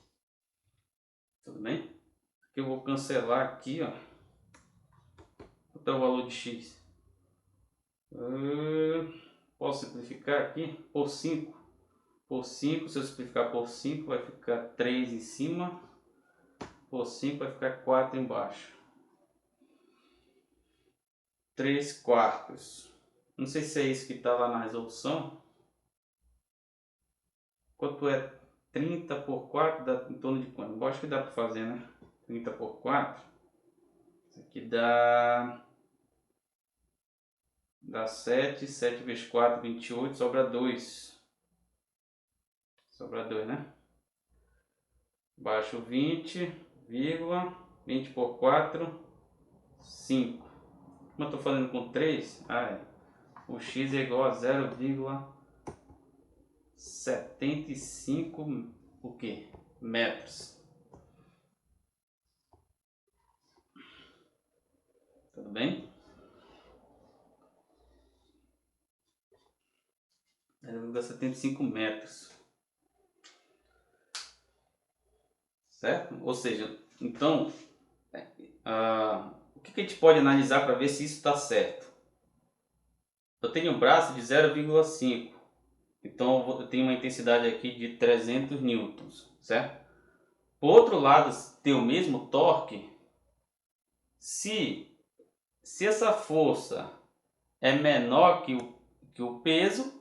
Tudo bem? Aqui eu vou cancelar aqui, ó. Quanto é o valor de x? Posso simplificar aqui por 5. Por 5, se eu simplificar por 5, vai ficar 3 em cima. Por 5 vai ficar 4 embaixo. 3 quartos. Não sei se é isso que está lá na resolução. Quanto é 30 por 4? Dá em torno de quanto? Eu acho que dá para fazer, né? 30 por 4. Isso aqui dá 7. 7 vezes 4, 28. Sobra 2. Sobra 2, né? Baixo 20, 20 por 4, 5. Como eu estou fazendo com 3, o x é igual a 0,75 o quê? Metros. Tudo bem? 0,75 metros. Certo? Ou seja, então, o que a gente pode analisar para ver se isso está certo? Eu tenho um braço de 0,5. Então eu tenho uma intensidade aqui de 300 newtons, certo? Por outro lado, tem o mesmo torque. Se essa força é menor que o peso,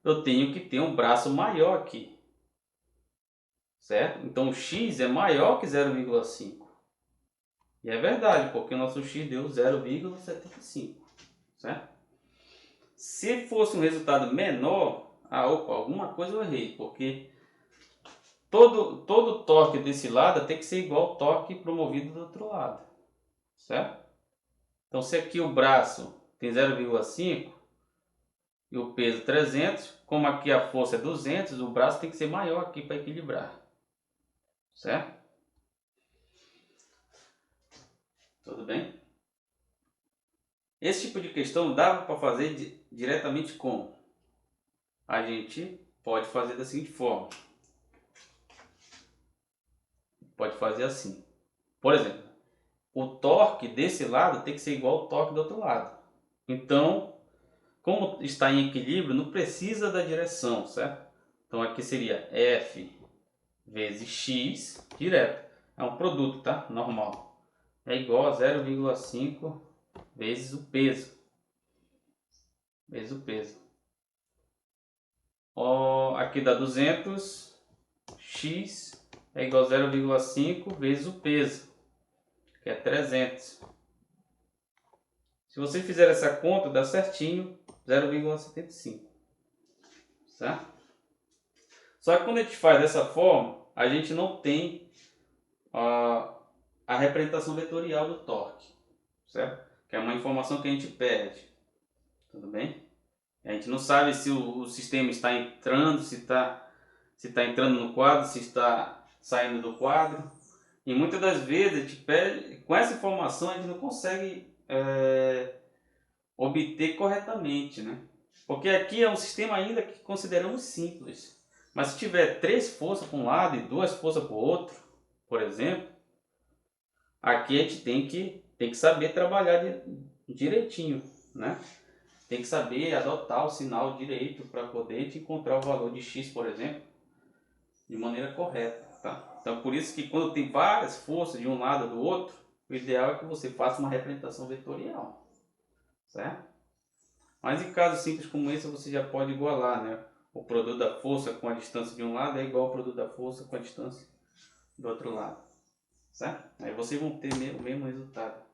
eu tenho que ter um braço maior aqui, certo? Então o x é maior que 0,5. E é verdade, porque o nosso x deu 0,75, certo? Se fosse um resultado menor, alguma coisa eu errei, porque todo torque desse lado tem que ser igual ao torque promovido do outro lado, certo? Então se aqui o braço tem 0,5 e o peso 300, como aqui a força é 200, o braço tem que ser maior aqui para equilibrar, certo? Tudo bem? Esse tipo de questão dava para fazer diretamente como? A gente pode fazer da seguinte forma. Pode fazer assim. Por exemplo, o torque desse lado tem que ser igual ao torque do outro lado. Então, como está em equilíbrio, não precisa da direção, certo? Então aqui seria F vezes X direto. É um produto, tá? Normal. É igual a 0,5 vezes o peso. Vezes o peso. Aqui dá 200. X é igual a 0,5 vezes o peso, que é 300. Se você fizer essa conta, dá certinho 0,75. Certo? Só que quando a gente faz dessa forma, a gente não tem a representação vetorial do torque, certo? Que é uma informação que a gente perde. Tudo bem? A gente não sabe se o sistema está entrando, se está entrando no quadro, se está saindo do quadro. E muitas das vezes a gente perde, com essa informação a gente não consegue obter corretamente, né? Porque aqui é um sistema ainda que consideramos simples. Mas se tiver 3 forças para um lado e 2 forças para o outro, por exemplo, aqui a gente tem que saber trabalhar direitinho, né? Tem que saber adotar o sinal direito para poder te encontrar o valor de x, por exemplo, de maneira correta, tá? Então, por isso que quando tem várias forças de um lado ou do outro, o ideal é que você faça uma representação vetorial, certo? Mas em casos simples como esse, você já pode igualar, né? O produto da força com a distância de um lado é igual ao produto da força com a distância do outro lado, certo? Aí vocês vão ter o mesmo resultado.